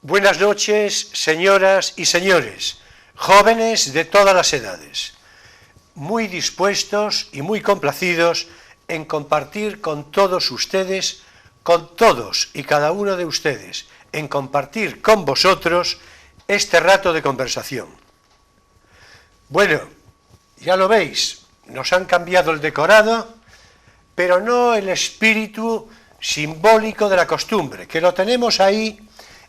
Buenas noches, señoras y señores, jóvenes de todas las edades, muy dispuestos y muy complacidos en compartir con todos ustedes, con todos y cada uno de ustedes, en compartir con vosotros este rato de conversación. Bueno, ya lo veis, nos han cambiado el decorado, pero no el espíritu simbólico de la costumbre, que lo tenemos ahí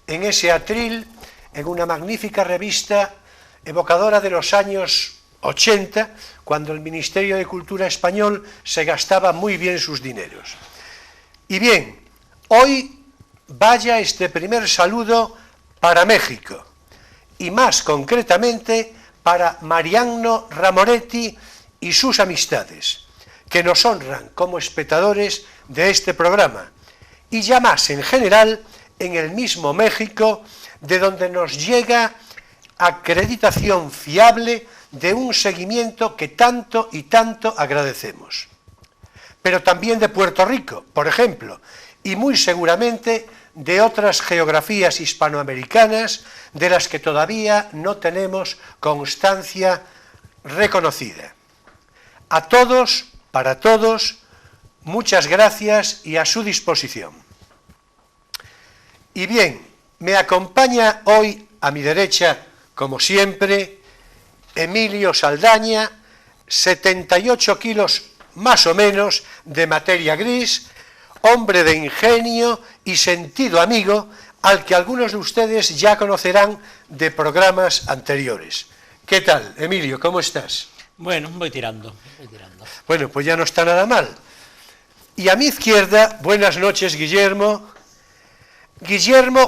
en ese atril, en una magnífica revista evocadora de los años 80, cuando el Ministerio de Cultura español se gastaba muy bien sus dineros. Y bien, hoy vaya este primer saludo para México, y más concretamente para Mariano Ramoretti y sus amistades, que nos honran como espectadores de este programa, y ya más en general en el mismo México, de donde nos llega acreditación fiable de un seguimiento que tanto y tanto agradecemos. Pero también de Puerto Rico, por ejemplo, y muy seguramente de otras geografías hispanoamericanas de las que todavía no tenemos constancia reconocida. A todos, para todos, muchas gracias y a su disposición. Y bien, me acompaña hoy a mi derecha, como siempre, Emilio Saldaña, 78 kilos más o menos de materia gris, hombre de ingenio y sentido amigo, al que algunos de ustedes ya conocerán de programas anteriores. ¿Qué tal, Emilio? ¿Cómo estás? Bueno, voy tirando. Bueno, pues ya no está nada mal. Y a mi izquierda, buenas noches, Guillermo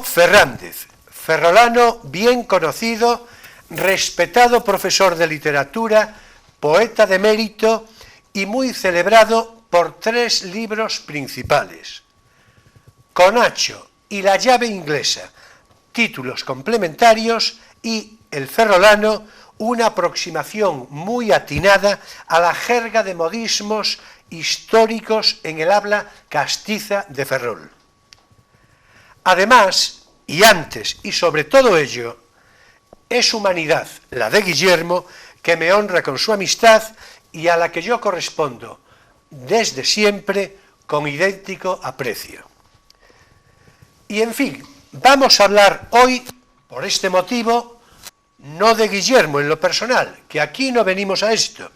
Fernández, ferrolano bien conocido, respetado profesor de literatura, poeta de mérito y muy celebrado por 3 libros principales: Conacho y la llave inglesa, títulos complementarios, y El ferrolano, una aproximación muy atinada a la jerga de modismos históricos en el habla castiza de Ferrol. Además, y antes y sobre todo ello, es humanidad, la de Guillermo, que me honra con su amistad y a la que yo correspondo desde siempre con idéntico aprecio. Y en fin, vamos a hablar hoy, por este motivo, no de Guillermo en lo personal, que aquí no venimos a esto,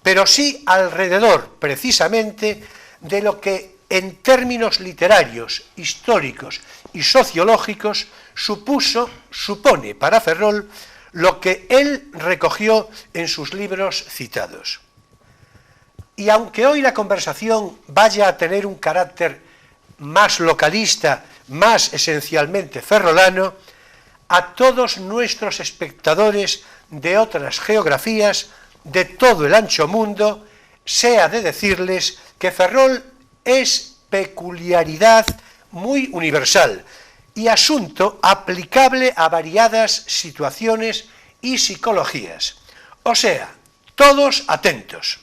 pero sí alrededor, precisamente, de lo que en términos literarios, históricos y sociológicos supone para Ferrol lo que él recogió en sus libros citados. Y aunque hoy la conversación vaya a tener un carácter más localista, más esencialmente ferrolano, a todos nuestros espectadores de otras geografías de todo el ancho mundo, sea de decirles que Ferrol es peculiaridad muy universal y asunto aplicable a variadas situaciones y psicologías. O sea, todos atentos.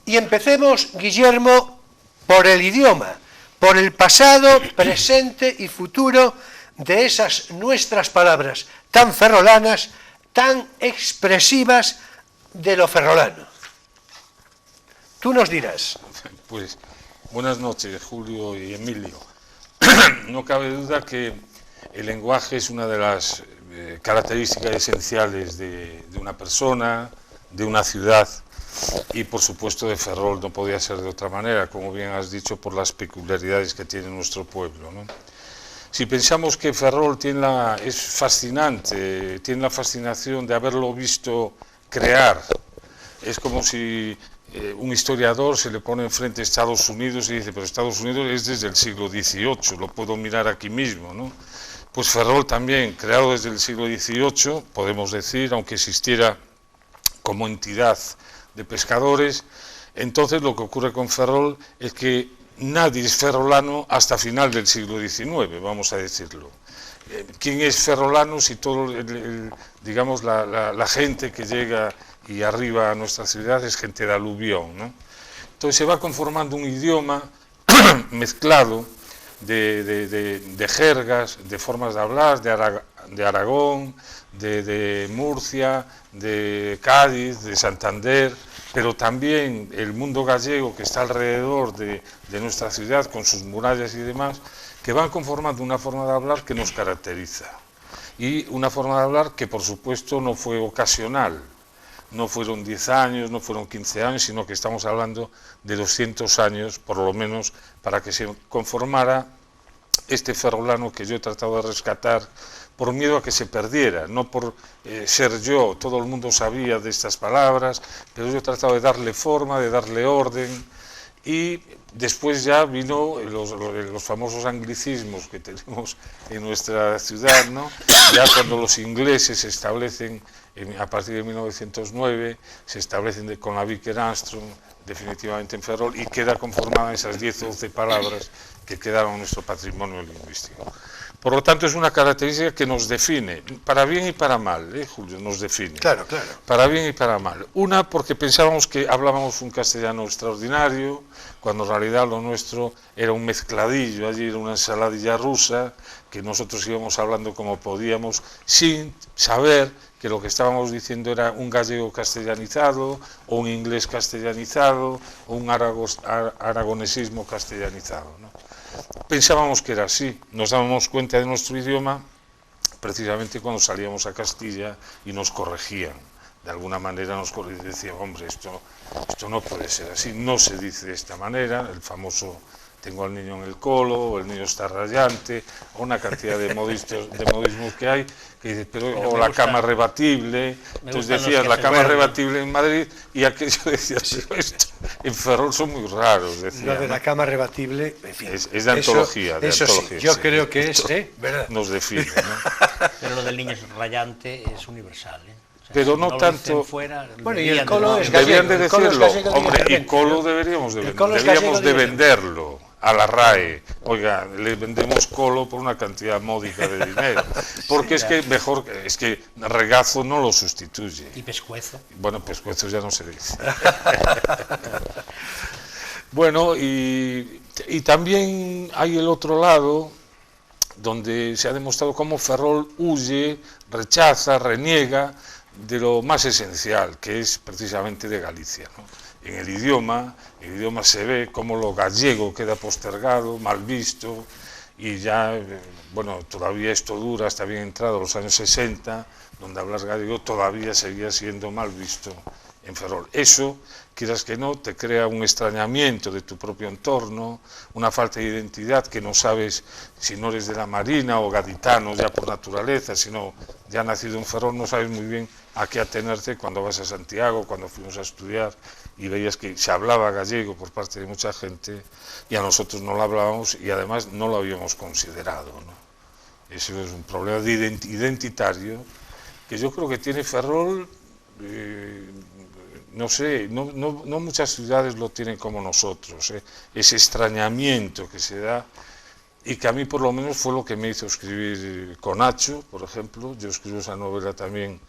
Y empecemos, Guillermo, por el idioma, por el pasado, presente y futuro de esas nuestras palabras tan ferrolanas, tan expresivas de lo ferrolano. Tú nos dirás. Pues buenas noches, Julio y Emilio. No cabe duda que el lenguaje es una de las características esenciales de una persona, de una ciudad, y por supuesto de Ferrol no podía ser de otra manera, como bien has dicho, por las peculiaridades que tiene nuestro pueblo, ¿no? Si pensamos que Ferrol es fascinante, tiene la fascinación de haberlo visto crear, es como si un historiador se le pone enfrente a Estados Unidos y dice, pero Estados Unidos es desde el siglo XVIII, lo puedo mirar aquí mismo, ¿no? Pues Ferrol también, creado desde el siglo XVIII, podemos decir, aunque existiera como entidad de pescadores, entonces lo que ocurre con Ferrol es que nadie es ferrolano hasta final del siglo XIX, vamos a decirlo. ¿Quién es ferrolano si todo, digamos, la gente que llega y arriba a nuestra ciudad es gente de aluvión, ¿no? Entonces se va conformando un idioma mezclado de jergas, de formas de hablar, de Aragón, de Murcia, de Cádiz, de Santander, pero también el mundo gallego que está alrededor de nuestra ciudad, con sus murallas y demás, que van conformando una forma de hablar que nos caracteriza. Y una forma de hablar que, por supuesto, no fue ocasional. No fueron 10 años, no fueron 15 años, sino que estamos hablando de 200 años, por lo menos, para que se conformara este ferrolano que yo he tratado de rescatar por miedo a que se perdiera, no por ser yo. Todo el mundo sabía de estas palabras, pero yo he tratado de darle forma, de darle orden. Y después ya vino los famosos anglicismos que tenemos en nuestra ciudad, ¿no? Ya cuando los ingleses se establecen, a partir de 1909, se establecen con la Vickers Armstrong definitivamente en Ferrol, y queda conformada esas 10 o 11 palabras que quedaron en nuestro patrimonio lingüístico. Por lo tanto, es una característica que nos define, para bien y para mal, Julio, nos define. Claro, claro. Para bien y para mal. Una, porque pensábamos que hablábamos un castellano extraordinario, cuando en realidad lo nuestro era un mezcladillo, allí era una ensaladilla rusa, que nosotros íbamos hablando como podíamos, sin saber que lo que estábamos diciendo era un gallego castellanizado, o un inglés castellanizado, o un aragonesismo castellanizado, ¿no? Pensábamos que era así, nos dábamos cuenta de nuestro idioma precisamente cuando salíamos a Castilla y nos corregían. De alguna manera nos corregían y decían, hombre, esto no puede ser así, no se dice de esta manera, el famoso tengo al niño en el colo, o el niño está rayante, o una cantidad de modismos que hay, que dice, o la cama rebatible. Entonces decías la cama rebatible en Madrid, y aquello decía, pero esto en Ferrol son muy raros. Decía, lo de la cama rebatible, en fin, es de antología. Eso sí, yo creo que es, ¿verdad? Nos define, ¿no? Pero lo del niño rayante es universal, ¿eh? O sea, pero si no tanto. Bueno, y el colo es gallego. Deberían de decirlo, hombre, y colo deberíamos de venderlo a la RAE. Oiga, le vendemos colo por una cantidad módica de dinero, porque sí, es que mejor, es que regazo no lo sustituye. ¿Y pescuezo? Bueno, pescuezo ya no se dice. Bueno, y también hay el otro lado, donde se ha demostrado cómo Ferrol huye, rechaza, reniega de lo más esencial, que es precisamente de Galicia, ¿no? En el idioma se ve cómo lo gallego queda postergado, mal visto, y ya, bueno, todavía esto dura hasta bien entrado los años 60, donde hablar gallego todavía seguía siendo mal visto en Ferrol. Eso, quieras que no, te crea un extrañamiento de tu propio entorno, una falta de identidad, que no sabes si no eres de la Marina o gaditano ya por naturaleza, sino ya nacido en Ferrol, no sabes muy bien a qué atenerte cuando vas a Santiago, cuando fuimos a estudiar y veías que se hablaba gallego por parte de mucha gente y a nosotros no lo hablábamos y además no lo habíamos considerado, ¿no? Eso es un problema identitario que yo creo que tiene Ferrol. No sé, no muchas ciudades lo tienen como nosotros, ese extrañamiento que se da y que a mí por lo menos fue lo que me hizo escribir Conacho, por ejemplo. Yo escribo esa novela también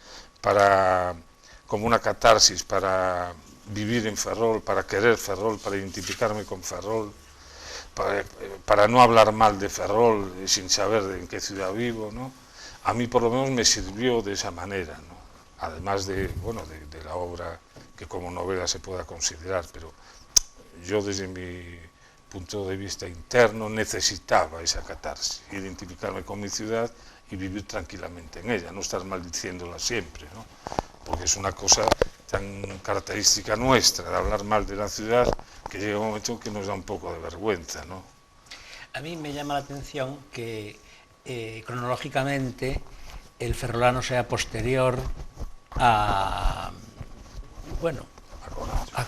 como una catarsis para vivir en Ferrol, para querer Ferrol, para identificarme con Ferrol, para no hablar mal de Ferrol sin saber en qué ciudad vivo, ¿no? A mí por lo menos me sirvió de esa manera, ¿no? Además de la obra que como novela se pueda considerar, pero yo desde mi punto de vista interno necesitaba esa catarsis, identificarme con mi ciudad y vivir tranquilamente en ella, no estar maldiciéndola siempre, ¿no? Porque es una cosa tan característica nuestra, de hablar mal de la ciudad, que llega un momento que nos da un poco de vergüenza, ¿no? A mí me llama la atención que cronológicamente el ferrolano sea posterior a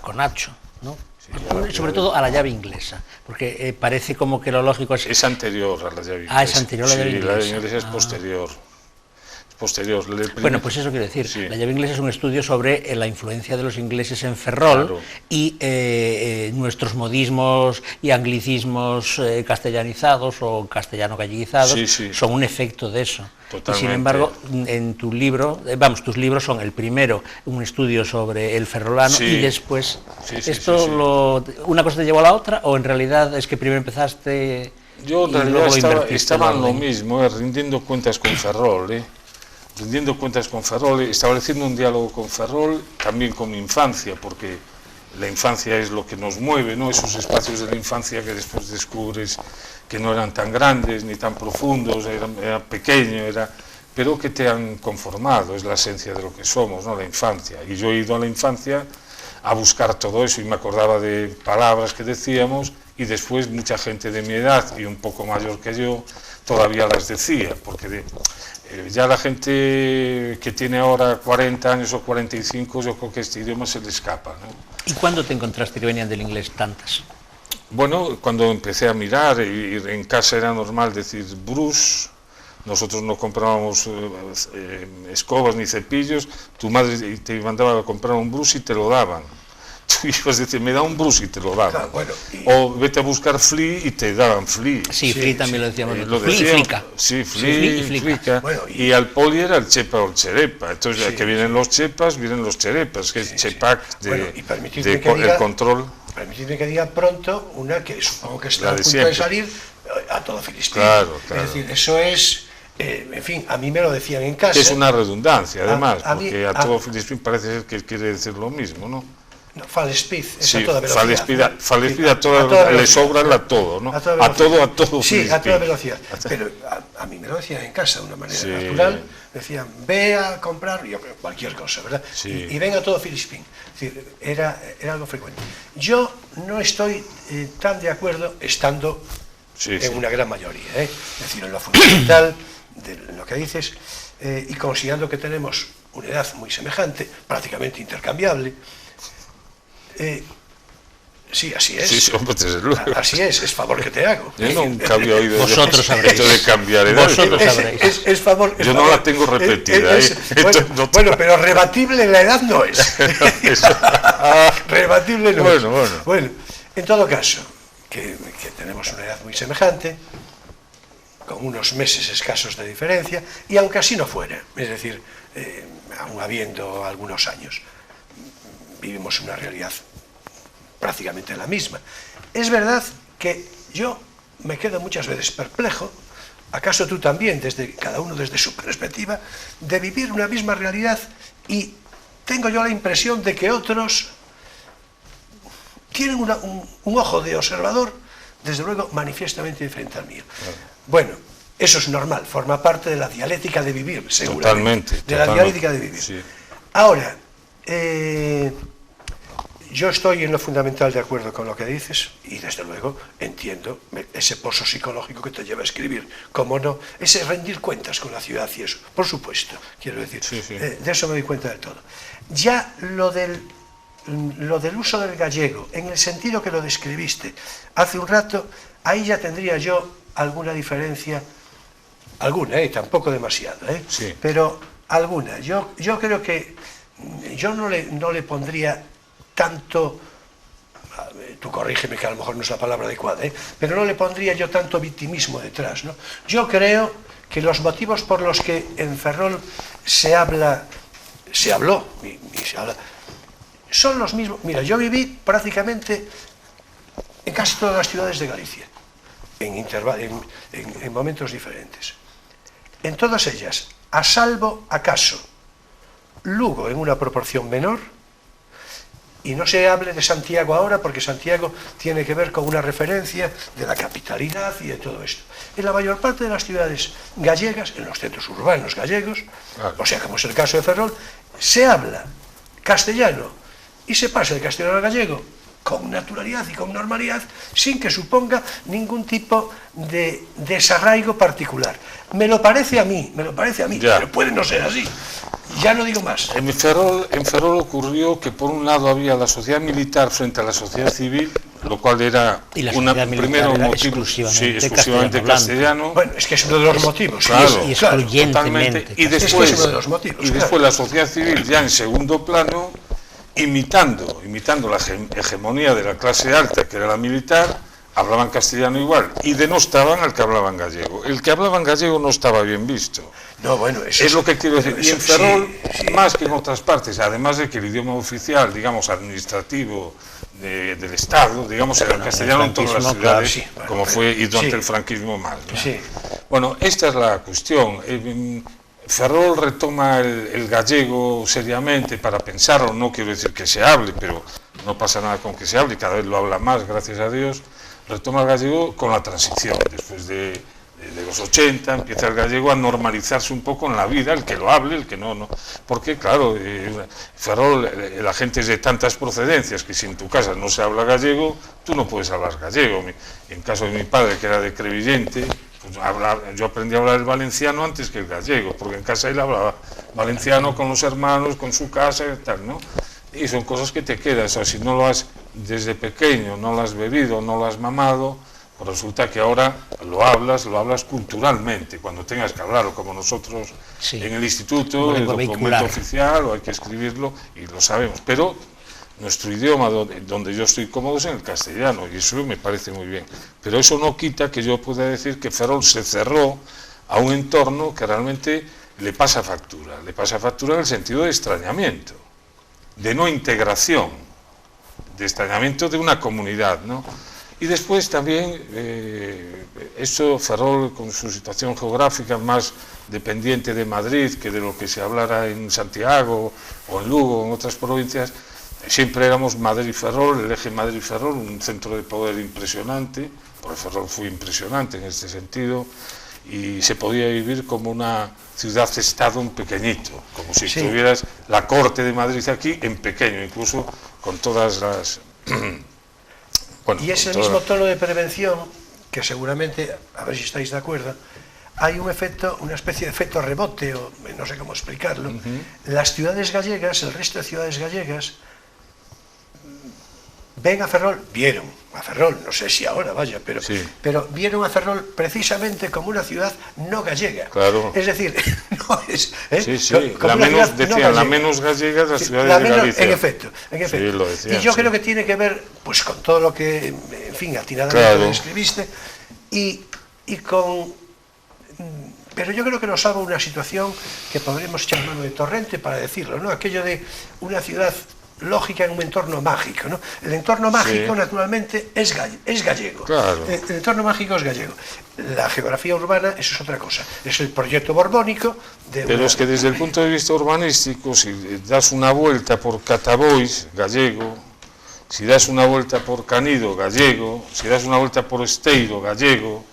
Conacho, ¿no? Sí, sobre todo a la llave inglesa, porque parece como que lo lógico es... Es anterior a la llave inglesa. Ah, es anterior a la llave inglesa. Sí, la llave inglesa es posterior. Bueno, pues eso quiero decir, sí. La llave inglesa es un estudio sobre la influencia de los ingleses en Ferrol, claro. Y nuestros modismos y anglicismos castellanizados o castellano-galleguizados son un efecto de eso. Totalmente. Y sin embargo, en tu libro, tus libros son el primero, un estudio sobre el ferrolano, y después, ¿una cosa te llevó a la otra o en realidad es que primero empezaste Yo en y realidad luego invertiste estaba en en lo orden. mismo, rindiendo cuentas con Ferrol, rindiendo cuentas con Ferrol, estableciendo un diálogo con Ferrol, también con mi infancia, porque la infancia es lo que nos mueve, ¿no? Esos espacios de la infancia que después descubres que no eran tan grandes ni tan profundos, era pequeño, pero que te han conformado, es la esencia de lo que somos, ¿no? La infancia. Y yo he ido a la infancia a buscar todo eso y me acordaba de palabras que decíamos y después mucha gente de mi edad y un poco mayor que yo todavía las decía, porque ya la gente que tiene ahora 40 años o 45, yo creo que este idioma se le escapa, ¿no? ¿Y cuándo te encontraste que venían del inglés tantas? Bueno, cuando empecé a mirar, y en casa era normal decir Bruce, nosotros no comprábamos escobas ni cepillos, tu madre te mandaba a comprar un Bruce y te lo daban. Tú ibas a decir, me da un Bruce y te lo daban. Claro, bueno, O vete a buscar Flea y te daban Flea. Sí, Flea también lo decíamos. Lo Flea y decían, Flica. sí, Flea Flea, y Flica. Flica. Bueno, y al poli era el chepa o el cherepa. Entonces, ya que vienen los chepas, vienen los cherepas, que es chepac de, Bueno, y permitidme que el diga, control. Permitidme que diga pronto una que supongo que está La a de punto siempre. de salir a todo Filispín. Claro, claro. Es decir, eso es, en fin, a mí me lo decían en casa. Que es una redundancia, además, a mí- porque a todo Filispín parece ser que quiere decir lo mismo, ¿no? No, Falespid, es Sí, a toda velocidad. Falespid a toda velocidad. le sobra a todo, ¿no? A todo. Sí, a toda Filispín. velocidad. Pero a mí me lo decían en casa de una manera Sí. natural. Decían, ve a comprar, yo creo, cualquier cosa, ¿verdad? Sí. Y ven a todo Filispín. Es decir, era algo frecuente. Yo no estoy tan de acuerdo estando Sí, en sí. una gran mayoría, es decir, en lo fundamental de lo que dices, y considerando que tenemos una edad muy semejante, prácticamente intercambiable. Sí, así es. Sí, sí, hombre, desde luego. Así es favor que te hago. Yo nunca había oído Vosotros sabréis. esto de cambiar edad. Vosotros sabréis. Es favor. Yo no la tengo repetida, Bueno, pero rebatible la edad no es. Rebatible no es. Bueno, en todo caso, que tenemos una edad muy semejante, con unos meses escasos de diferencia, y aunque así no fuera, es decir, aún habiendo algunos años, vivimos una realidad prácticamente la misma. Es verdad que yo me quedo muchas veces perplejo, acaso tú también, cada uno desde su perspectiva, de vivir una misma realidad, y tengo yo la impresión de que otros tienen un ojo de observador, desde luego, manifiestamente diferente al mío. Bueno, eso es normal, forma parte de la dialéctica de vivir, seguramente. Totalmente. La dialéctica de vivir. Sí. Ahora, yo estoy en lo fundamental de acuerdo con lo que dices, y desde luego entiendo ese pozo psicológico que te lleva a escribir, cómo no, ese rendir cuentas con la ciudad y eso, por supuesto, quiero decir, Sí, sí. de eso me doy cuenta del todo. Ya lo del uso del gallego, en el sentido que lo describiste hace un rato, ahí ya tendría yo alguna diferencia, alguna, tampoco demasiada, Sí. pero alguna. Yo creo que yo no le pondría tanto, tú corrígeme que a lo mejor no es la palabra adecuada, pero no le pondría yo tanto victimismo detrás, ¿no? Yo creo que los motivos por los que en Ferrol se habló y se habla, son los mismos. Mira, yo viví prácticamente en casi todas las ciudades de Galicia, en momentos diferentes. En todas ellas, a salvo acaso Lugo en una proporción menor, y no se hable de Santiago ahora porque Santiago tiene que ver con una referencia de la capitalidad y de todo esto. En la mayor parte de las ciudades gallegas, en los centros urbanos gallegos, o sea, como es el caso de Ferrol, se habla castellano y se pasa de castellano al gallego con naturalidad y con normalidad, sin que suponga ningún tipo de desarraigo particular. Me lo parece a mí, Ya. pero puede no ser así. Ya no digo más. En Ferrol ocurrió que por un lado había la sociedad militar frente a la sociedad civil, lo cual era Y la sociedad militar primero un era motivo exclusivamente castellano. Bueno, es que es uno de los motivos. Claro, y excluyentemente. totalmente. Y Es que después, es uno de los motivos, claro. después la sociedad civil ya en segundo plano, imitando la hegemonía de la clase alta, que era la militar, hablaban castellano igual y denostaban al que hablaban gallego. El que hablaba en gallego no estaba bien visto. No, bueno, eso Es lo que quiero decir. Y eso en Ferrol, sí. más que en otras partes, además de que el idioma oficial, digamos, administrativo, del Estado, digamos, era el castellano en todas las ciudades, sí, bueno, como fue y durante sí. el franquismo más, ¿no? Sí. Bueno, esta es la cuestión. Ferrol retoma el gallego seriamente para pensarlo, no quiero decir que se hable, pero no pasa nada con que se hable, cada vez lo habla más, gracias a Dios. Retoma el gallego con la transición, después de los 80 empieza el gallego a normalizarse un poco en la vida, el que lo hable, el que no, porque claro, Ferrol, la gente es de tantas procedencias que si en tu casa no se habla gallego, tú no puedes hablar gallego. En caso de mi padre, que era de Crevillente, pues yo aprendí a hablar el valenciano antes que el gallego, porque en casa él hablaba valenciano con los hermanos, con su casa y tal, ¿no? Y son cosas que te quedan, o sea, si no lo has desde pequeño, no lo has bebido, no lo has mamado, pues resulta que ahora lo hablas culturalmente, cuando tengas que hablarlo, como nosotros sí. En el instituto, el documento oficial, o hay que escribirlo, y lo sabemos, pero nuestro idioma, donde yo estoy cómodo, es en el castellano, y eso me parece muy bien, pero eso no quita que yo pueda decir que Ferrol se cerró a un entorno que realmente le pasa factura en el sentido de extrañamiento, de no integración, de extrañamiento de una comunidad, ¿no? Y después también, esto Ferrol, con su situación geográfica más dependiente de Madrid que de lo que se hablara en Santiago o en Lugo o en otras provincias, siempre éramos Madrid-Ferrol, el eje Madrid-Ferrol, un centro de poder impresionante, porque Ferrol fue impresionante en este sentido, y se podía vivir como una ciudad-estado en pequeñito, como si tuvieras la corte de Madrid aquí en pequeño, incluso con todas las... Bueno, y ese mismo tono de prevención, que seguramente, a ver si estáis de acuerdo, hay un efecto, una especie de efecto rebote, o no sé cómo explicarlo. Las ciudades gallegas, el resto de ciudades gallegas, ven a Ferrol, vieron a Ferrol, no sé si ahora, vaya, pero vieron a Ferrol precisamente como una ciudad no gallega. Claro. Es decir, no es... la menos gallega de las ciudades de Galicia. En efecto. Sí, lo decían, y yo creo que tiene que ver pues con todo lo que, en fin, atinadamente describiste, y con... Pero yo creo que nos salva una situación que podríamos echar mano de Torrente para decirlo, ¿no? Aquello de una ciudad lógica en un entorno mágico, ¿no? El entorno mágico, naturalmente, es gallego. Claro. El entorno mágico es gallego. La geografía urbana, eso es otra cosa. Es el proyecto borbónico de... Pero es que desde el punto de vista urbanístico, si das una vuelta por Catabois, gallego, si das una vuelta por Canido, gallego, si das una vuelta por Esteiro, gallego,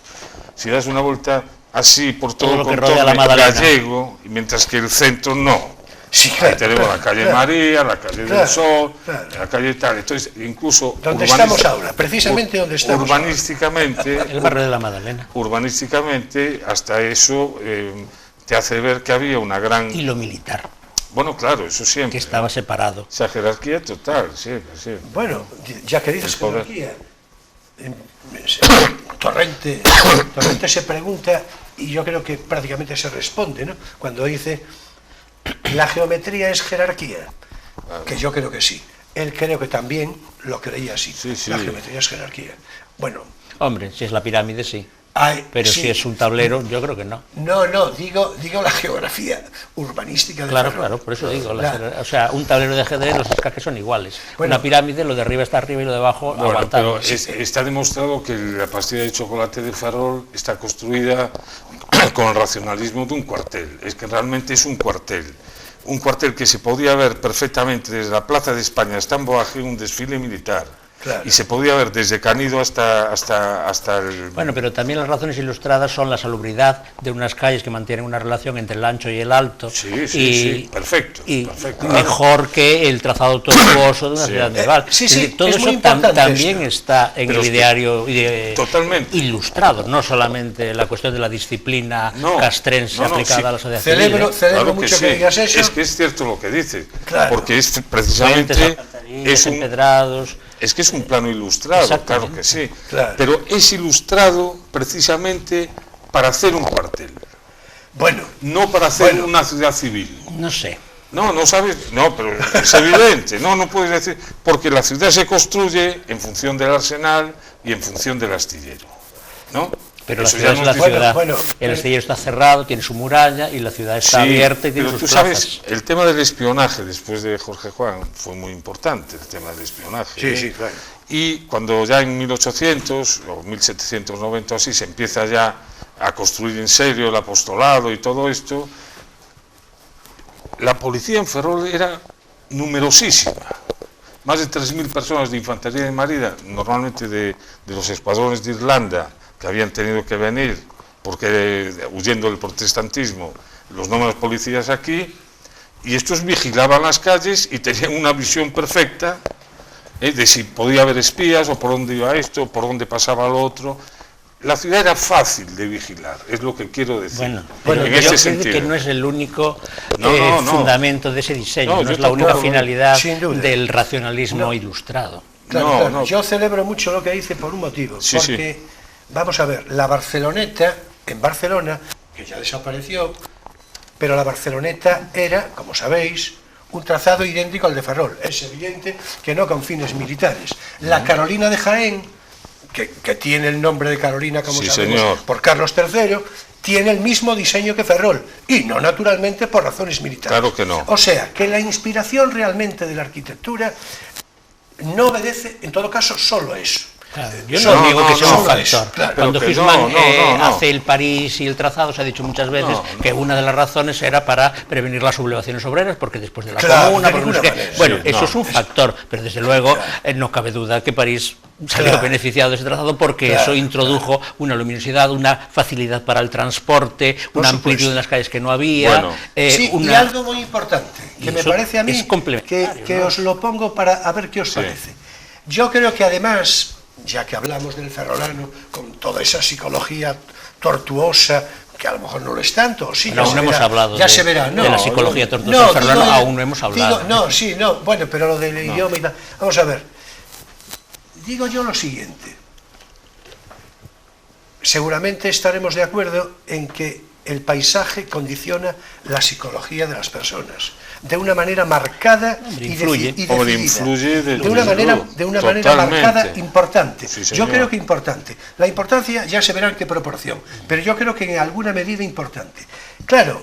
si das una vuelta así por todo el contorno, gallego, mientras que el centro no. Sí, claro, ahí tenemos la calle María, la calle del Sol, la calle tal, entonces incluso... Donde estamos ahora, precisamente donde estamos urbanísticamente, ahora. El barrio de la Magdalena. Urbanísticamente, hasta eso te hace ver que había una gran... Y lo militar. Bueno, claro, eso siempre. Que estaba separado. Esa jerarquía total, siempre. Bueno, ya que dices jerarquía, Torrente se pregunta, y yo creo que prácticamente se responde, ¿no? Cuando dice... ¿La geometría es jerarquía? Claro. Que yo creo que sí. Él creo que también lo creía así. Sí. La geometría es jerarquía. Bueno. Hombre, si es la pirámide, sí. Pero si es un tablero, yo creo que no. No, digo la geografía urbanística de Ferrol. Claro, por eso digo. O sea, un tablero de ajedrez, los escaques son iguales. Bueno, una pirámide, lo de arriba está arriba y lo de abajo aguantado. Pero está demostrado que la pastilla de chocolate de Ferrol está construida con el racionalismo de un cuartel. Es que realmente es un cuartel que se podía ver perfectamente desde la Plaza de España hasta en Boaje, un desfile militar. Claro. Y se podía ver desde Canido hasta el... Bueno, pero también las razones ilustradas son la salubridad de unas calles que mantienen una relación entre el ancho y el alto. Sí, perfecto. Mejor que el trazado tortuoso de una ciudad medieval. Todo es eso también está en el ideario totalmente ilustrado, no solamente la cuestión de la disciplina castrense aplicada a la sociedad civil. Celebro mucho que digas eso. Es que es cierto lo que dices, porque es precisamente... empedrados... Es que es un plano ilustrado, claro que sí, pero es ilustrado precisamente para hacer un cuartel. Bueno, no para hacer una ciudad civil. No sé. No sabes, no, pero es evidente, no puedes decir, porque la ciudad se construye en función del arsenal y en función del astillero, ¿no? Pero la Eso ciudad ya es nos la dice- ciudad. bueno, El astillero está cerrado, tiene su muralla y la ciudad está abierta y tiene pero sus tú plazas. sabes, el tema del espionaje después de Jorge Juan fue muy importante, el tema del espionaje. Sí, sí, claro. Y cuando ya en 1800 o 1790 o así se empieza ya a construir en serio el apostolado y todo esto, la policía en Ferrol era numerosísima. Más de 3.000 personas de infantería de marina, normalmente de los escuadrones de Irlanda, que habían tenido que venir porque huyendo del protestantismo, los nuevos policías aquí, y estos vigilaban las calles y tenían una visión perfecta de si podía haber espías o por dónde iba esto, por dónde pasaba lo otro. La ciudad era fácil de vigilar, es lo que quiero decir. Bueno, en yo ese creo sentido. que no es el único No. fundamento de ese diseño, No, no yo es la única tampoco, finalidad sin duda. del racionalismo No. ilustrado. Claro, No, claro. no. Yo celebro mucho lo que dice por un motivo, Sí, porque, vamos a ver, la Barceloneta, en Barcelona, que ya desapareció, pero la Barceloneta era, como sabéis, un trazado idéntico al de Ferrol. Es evidente que no con fines militares. La Carolina de Jaén, que tiene el nombre de Carolina, como Sí, sabemos, señor. por Carlos III, tiene el mismo diseño que Ferrol, y no naturalmente por razones militares. Claro que no. O sea, que la inspiración realmente de la arquitectura no obedece, en todo caso, solo a eso. Claro, yo Solo- no digo que sea un solo factor. eso, claro. Cuando Pero que Huysmans no. hace el París y el trazado, se ha dicho muchas veces que una de las razones era para prevenir las sublevaciones obreras, porque después de la Claro, comuna, de porque no sé ninguna qué. manera. Bueno, Sí, eso no, es un factor, pero desde luego no cabe duda que París salió Claro. beneficiado de ese trazado porque Claro, eso introdujo una luminosidad, una facilidad para el transporte, Por una supuesto. amplitud en las calles que no había. Bueno. Sí, y una... algo muy importante, Y que me eso parece a mí, es complementario, que ¿no? os lo pongo para a ver qué os parece. Yo creo que además, ya que hablamos del ferrolano, con toda esa psicología tortuosa, que a lo mejor no lo es tanto, o sí, Bueno, ya aún se no hemos verá, hablado ya de, se verá, de no, la psicología tortuosa no, del ferrolano, digo, aún no hemos hablado. Bueno, pero lo del idioma y tal. Vamos a ver, digo yo lo siguiente. Seguramente estaremos de acuerdo en que el paisaje condiciona la psicología de las personas de una manera marcada Hombre, y influye. decidida. Hombre, influye de una manera totalmente. marcada, importante. Sí, Yo señor. creo que importante. La importancia ya se verá en qué proporción, pero yo creo que en alguna medida importante. Claro,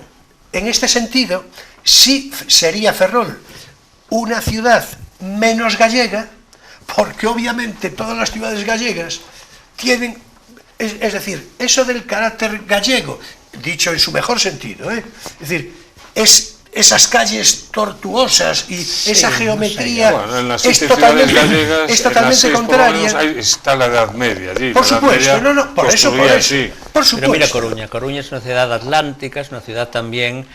en este sentido, sí sería Ferrol una ciudad menos gallega, porque obviamente todas las ciudades gallegas tienen, es decir, eso del carácter gallego, dicho en su mejor sentido, es decir, esas calles tortuosas y esa geometría Bueno, en las es 7 ciudades totalmente, gallegas, es en las totalmente 6 por lo contraria. menos, está la Edad Media allí. Por la Edad supuesto, Media no, por eso, construía así. por supuesto. Pero mira Coruña, Coruña es una ciudad atlántica, es una ciudad también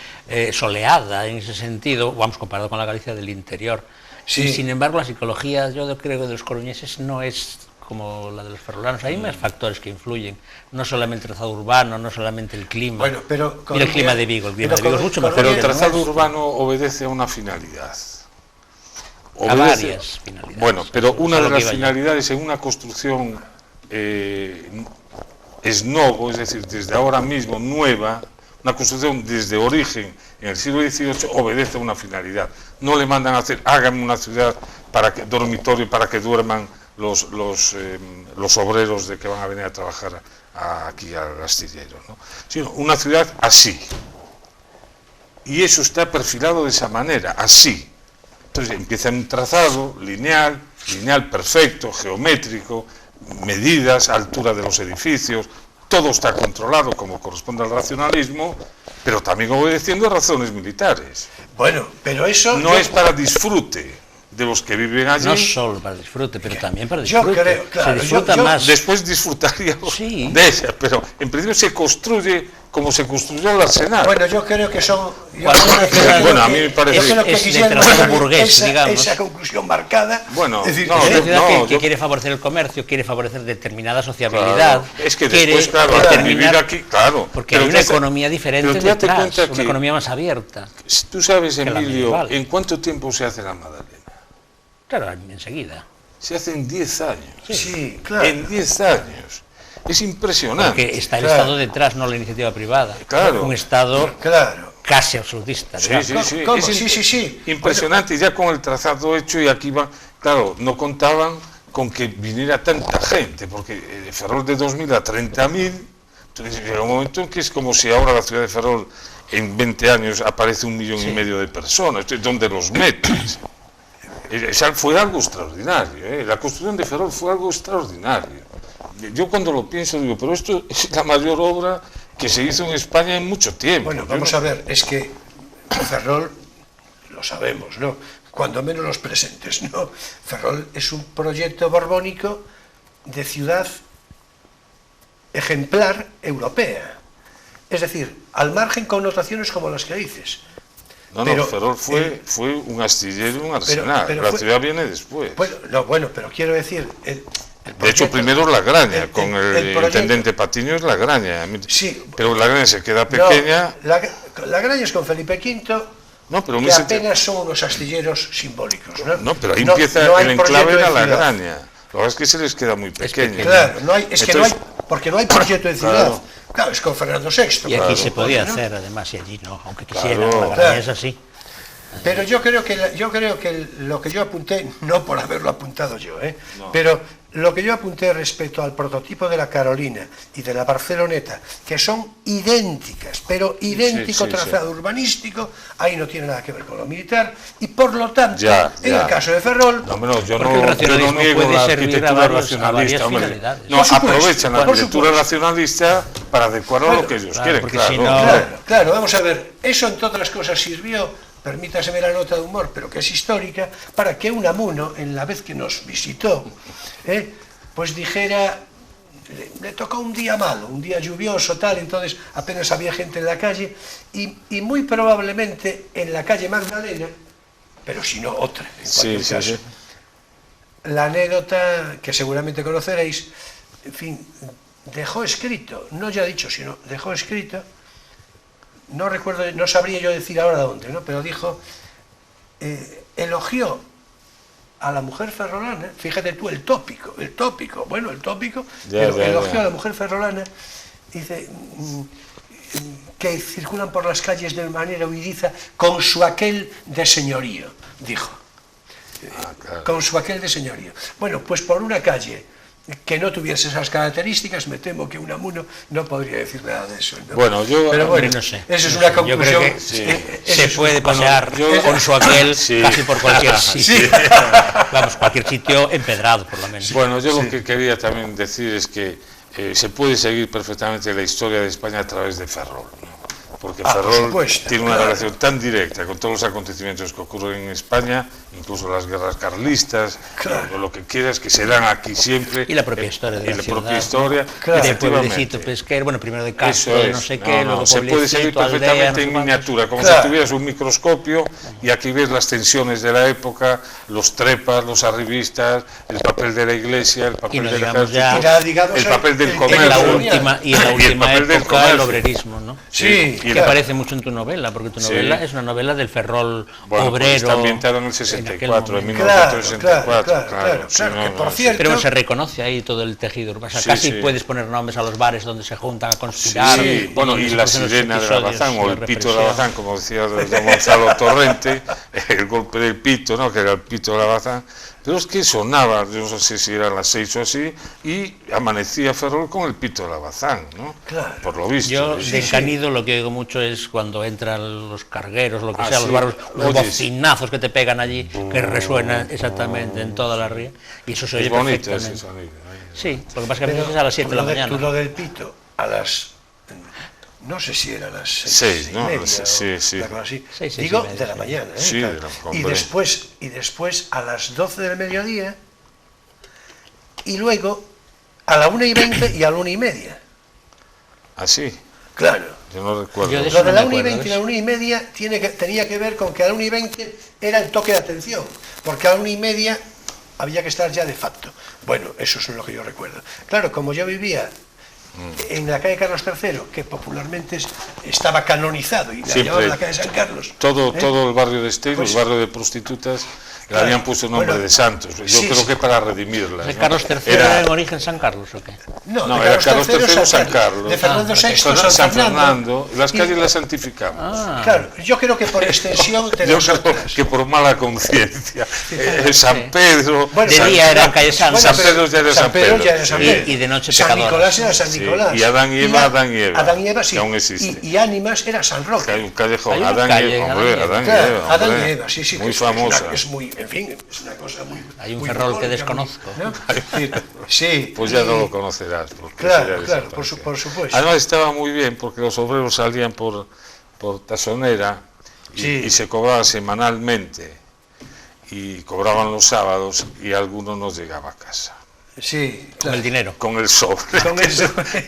soleada en ese sentido, vamos comparado con la Galicia del interior. Sí. Y sin embargo la psicología, yo creo que de los coruñeses no es como la de los ferrolanos, hay más factores que influyen, no solamente el trazado urbano, no solamente el clima. Bueno, pero mira el clima de Vigo, el clima de Vigo es mucho mejor. Pero el que trazado nuestro. urbano obedece a una finalidad. A varias finalidades. Bueno, pero Eso una es a de lo que las iba yo. finalidades en una construcción es novo, es decir, desde ahora mismo, nueva, una construcción desde origen en el siglo XVIII obedece a una finalidad. No le mandan a hacer, háganme una ciudad dormitorio para que duerman los obreros de que van a venir a trabajar aquí al astillero, ¿no? Sino una ciudad así. Y eso está perfilado de esa manera, así. Entonces empieza un trazado lineal perfecto, geométrico, medidas, altura de los edificios, todo está controlado como corresponde al racionalismo, pero también obedeciendo a razones militares. Bueno, pero eso... No es para disfrute de los que viven allí. No solo para disfrute, pero también para Yo disfrute. creo, claro, se disfruta yo- más. Después disfrutaríamos Sí. de ella, pero en principio se construye como se construyó el arsenal. Bueno, yo creo que son... Bueno, a mí me parece- Yo creo que es de quisieron trazado hacer burgués, digamos. esa conclusión marcada. Bueno, es decir, no, Es una ciudad no, que yo- quiere favorecer el comercio, quiere favorecer determinada sociabilidad. Claro, es que quiere después, claro, determinar- vivir aquí, claro. Porque pero hay una tú te- economía diferente pero tú date detrás, cuenta una que- economía más abierta. Tú sabes, la Emilio, medieval. ¿en cuánto tiempo se hace la Magdalena? Claro, enseguida. Se hace en 10 años. sí, claro. En 10 años. Es impresionante. Porque está el Claro. Estado detrás, no la iniciativa privada. Claro. Un Estado Claro. casi absolutista. Sí, digamos. sí, sí. ¿Cómo? Es Sí. impresionante, y ya con el trazado hecho, y aquí va, claro, no contaban con que viniera tanta gente, porque de Ferrol de 2.000 a 30.000 Entonces llega un momento en que es como si ahora la ciudad de Ferrol en 20 años aparece 1,5 millones de personas. Entonces, ¿dónde los metes? Fue algo extraordinario, ¿eh? La construcción de Ferrol fue algo extraordinario. Yo cuando lo pienso digo, pero esto es la mayor obra que se hizo en España en mucho tiempo. Bueno, vamos a ver, es que Ferrol, lo sabemos, ¿no? Cuando menos los presentes, ¿no? Ferrol es un proyecto borbónico de ciudad ejemplar europea. Es decir, al margen connotaciones como las que dices. No, Ferrol fue un astillero, un arsenal. Pero la ciudad viene después. Bueno, pero quiero decir... de hecho, primero es La Graña, con el intendente Patiño es La Graña. Sí, pero La Graña se queda pequeña. No, la Graña es con Felipe V, no, pero que apenas son unos astilleros simbólicos. No, pero ahí empieza el enclave de La Graña. Lo que es que se les queda muy pequeño. Claro, porque no hay proyecto de ciudad. Claro, es con Fernando VI. Y aquí se podía hacer, además, y allí no, aunque quisiera, La Graña es así. Pero yo creo que lo que yo apunté, no por haberlo apuntado yo, pero lo que yo apunté respecto al prototipo de la Carolina y de la Barceloneta, que son idénticas, pero idéntico trazado urbanístico, ahí no tiene nada que ver con lo militar, y por lo tanto, en el caso de Ferrol... yo no niego la arquitectura racionalista, no, aprovechan la arquitectura racionalista para adecuarlo a lo que ellos quieren, claro, vamos a ver, eso entre otras cosas sirvió, permítaseme la nota de humor, pero que es histórica, para que Unamuno, en la vez que nos visitó, pues dijera, le tocó un día malo, un día lluvioso, tal, entonces apenas había gente en la calle, y muy probablemente en la calle Magdalena, pero si no otra, en cualquier caso, la anécdota que seguramente conoceréis, en fin, dejó escrito, no ya dicho, sino dejó escrito, no recuerdo, no sabría yo decir ahora dónde, ¿no? Pero dijo, elogió a la mujer ferrolana, fíjate tú el tópico, elogió a la mujer ferrolana, dice, que circulan por las calles de manera huidiza con su aquel de señorío, dijo. Con su aquel de señorío. Bueno, pues por una calle que no tuviese esas características, me temo que Unamuno no podría decir nada de eso, ¿no? Pero bueno, no sé. Eso es una conclusión. Yo creo que se puede pasear con su aquel casi por cualquier sitio. Vamos, cualquier sitio empedrado, por lo menos. Bueno, yo lo que quería también decir es que se puede seguir perfectamente la historia de España a través de Ferrol, ¿no? Porque Ferrol tiene una relación tan directa con todos los acontecimientos que ocurren en España, incluso las guerras carlistas, lo que quieras, que se dan aquí siempre. Y la propia historia de la ciudad. Propia historia, de pueblecito pesquero, bueno, primero de Castro, no sé qué, luego se puede seguir perfectamente en miniatura, como si tuvieras un microscopio, y aquí ves las tensiones de la época, los trepas, los arribistas, el papel de la iglesia, el papel del ejército, el papel del comercio. Y en la última época el obrerismo, ¿no? Sí. Que aparece mucho en tu novela, porque tu novela es una novela del Ferrol obrero. Pues está ambientada en el 64, en 1964, claro, por cierto. Pero se reconoce ahí todo el tejido urbano. O sea, casi puedes poner nombres a los bares donde se juntan a conspirar. Sí, bueno, y la sirena de Alabazán, o el pito de Alabazán, como decía don Gonzalo Torrente, el golpe del pito, ¿no?, que era el pito de Alabazán. Pero es que sonaba, yo no sé si eran las 6 o así, y amanecía Ferrol con el pito de Alabazán, ¿no? Claro. Por lo visto. Yo de Canido lo que oigo mucho es cuando entran los cargueros, lo que sea, los barros, los bocinazos que te pegan allí, que resuenan exactamente en toda la ría, y eso se oye bonito perfectamente. ese sonido. Sí, lo que pasa es que a veces es a las 7 de la mañana. Tú lo del pito, a las... No sé si era las 6, ¿no? Sí. Digo, de la mañana, Sí, claro. Y después a las 12 del mediodía, y luego a la 1:20 y a la 1:30. ¿Ah, sí? Claro. Yo no recuerdo. Lo de la 1:20 y la 1:30 tenía que ver con que a la 1:20 era el toque de atención, porque a la 1:30 había que estar ya de facto. Bueno, eso es lo que yo recuerdo. Claro, como yo vivía en la calle Carlos III, que popularmente estaba canonizado y la llamaban la calle San Carlos. Todo el barrio de Esteiro, el barrio de prostitutas, le habían puesto nombre de santos. Yo creo que para redimirlas. ¿De Carlos III era en origen San Carlos o qué? No, era Carlos III San Carlos. De Fernando VI San Fernando. Las calles las santificamos. Claro, yo creo que por extensión tenemos otras. Que por mala conciencia. San Pedro. De día eran calles santas. San Pedro ya era San Pedro. Y de noche San pecadores. Nicolás era San Nicolás. Y Adán y Eva, Adán y Eva, sí. Que aún existe. Y Ánimas era San Roque. Hay un callejón, Adán y Eva. Adán y Eva, sí. Muy famosa. Es muy, en fin, es una cosa muy... Hay un Ferrol que desconozco. ¿no? Sí. Pues ya no lo conocerás. Claro, por supuesto. Además estaba muy bien porque los obreros salían por Tazonera y se cobraba semanalmente y cobraban los sábados y alguno no llegaba a casa. Sí, claro. Con el dinero. Con el sobre.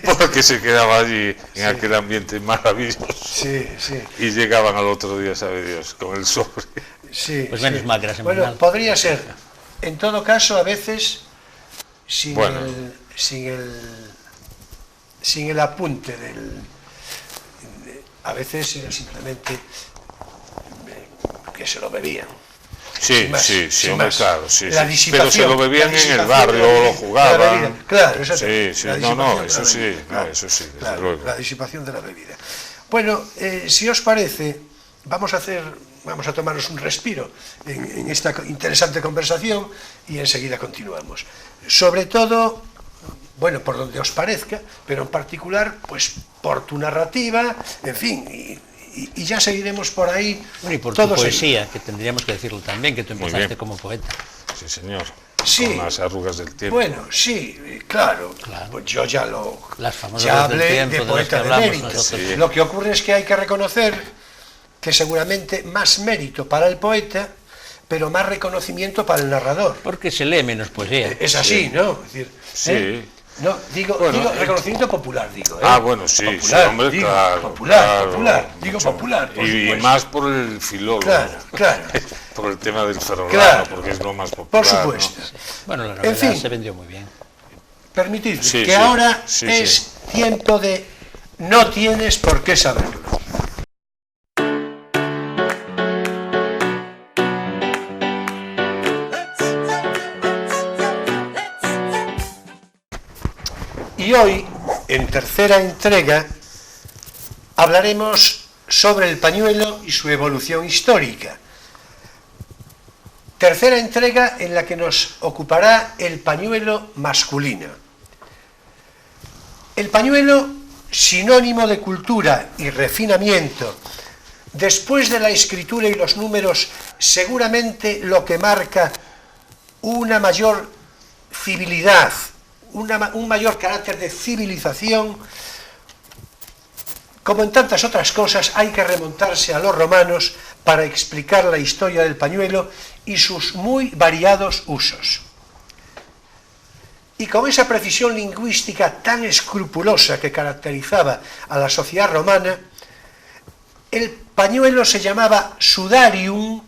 Porque se quedaba allí en aquel ambiente maravilloso. Sí. Y llegaban al otro día, sabe Dios, con el sobre. Sí. Pues menos mal que era semanal. Bueno, podría ser. En todo caso, a veces, sin el apunte a veces era simplemente que se lo bebían. Sí, hombre, claro, sí. Pero se lo bebían en el disipación barrio o lo jugaban. Claro, eso sí. Eso sí, desde luego. La disipación de la bebida. Bueno, si os parece, vamos a tomarnos un respiro en esta interesante conversación y enseguida continuamos. Sobre todo, bueno, por donde os parezca, pero en particular, pues por tu narrativa, en fin, y ya seguiremos por ahí. Bueno, y por tu poesía, que tendríamos que decirlo también, que tú empezaste como poeta. Sí, señor. Sí. Con las arrugas del tiempo. Bueno, sí, claro. Pues yo ya hablé de poeta de mérito. Sí. Lo que ocurre es que hay que reconocer que seguramente más mérito para el poeta, pero más reconocimiento para el narrador. Porque se lee menos poesía. Es así, ¿no? Es decir, sí. No, digo reconocimiento popular, digo. Bueno, sí, popular, sí, hombre, digo, claro. Popular, digo popular. Y más por el filólogo. Claro. Por el tema del ferrolano, porque es lo más popular. Por supuesto. ¿no? Bueno, la novela se vendió muy bien. Permitidme que ahora es tiempo de no tienes por qué saberlo. Y hoy, en tercera entrega, hablaremos sobre el pañuelo y su evolución histórica. Tercera entrega en la que nos ocupará el pañuelo masculino. El pañuelo, sinónimo de cultura y refinamiento, después de la escritura y los números, seguramente lo que marca una mayor civilidad, un mayor carácter de civilización. Como en tantas otras cosas, hay que remontarse a los romanos para explicar la historia del pañuelo y sus muy variados usos. Y con esa precisión lingüística tan escrupulosa que caracterizaba a la sociedad romana, el pañuelo se llamaba sudarium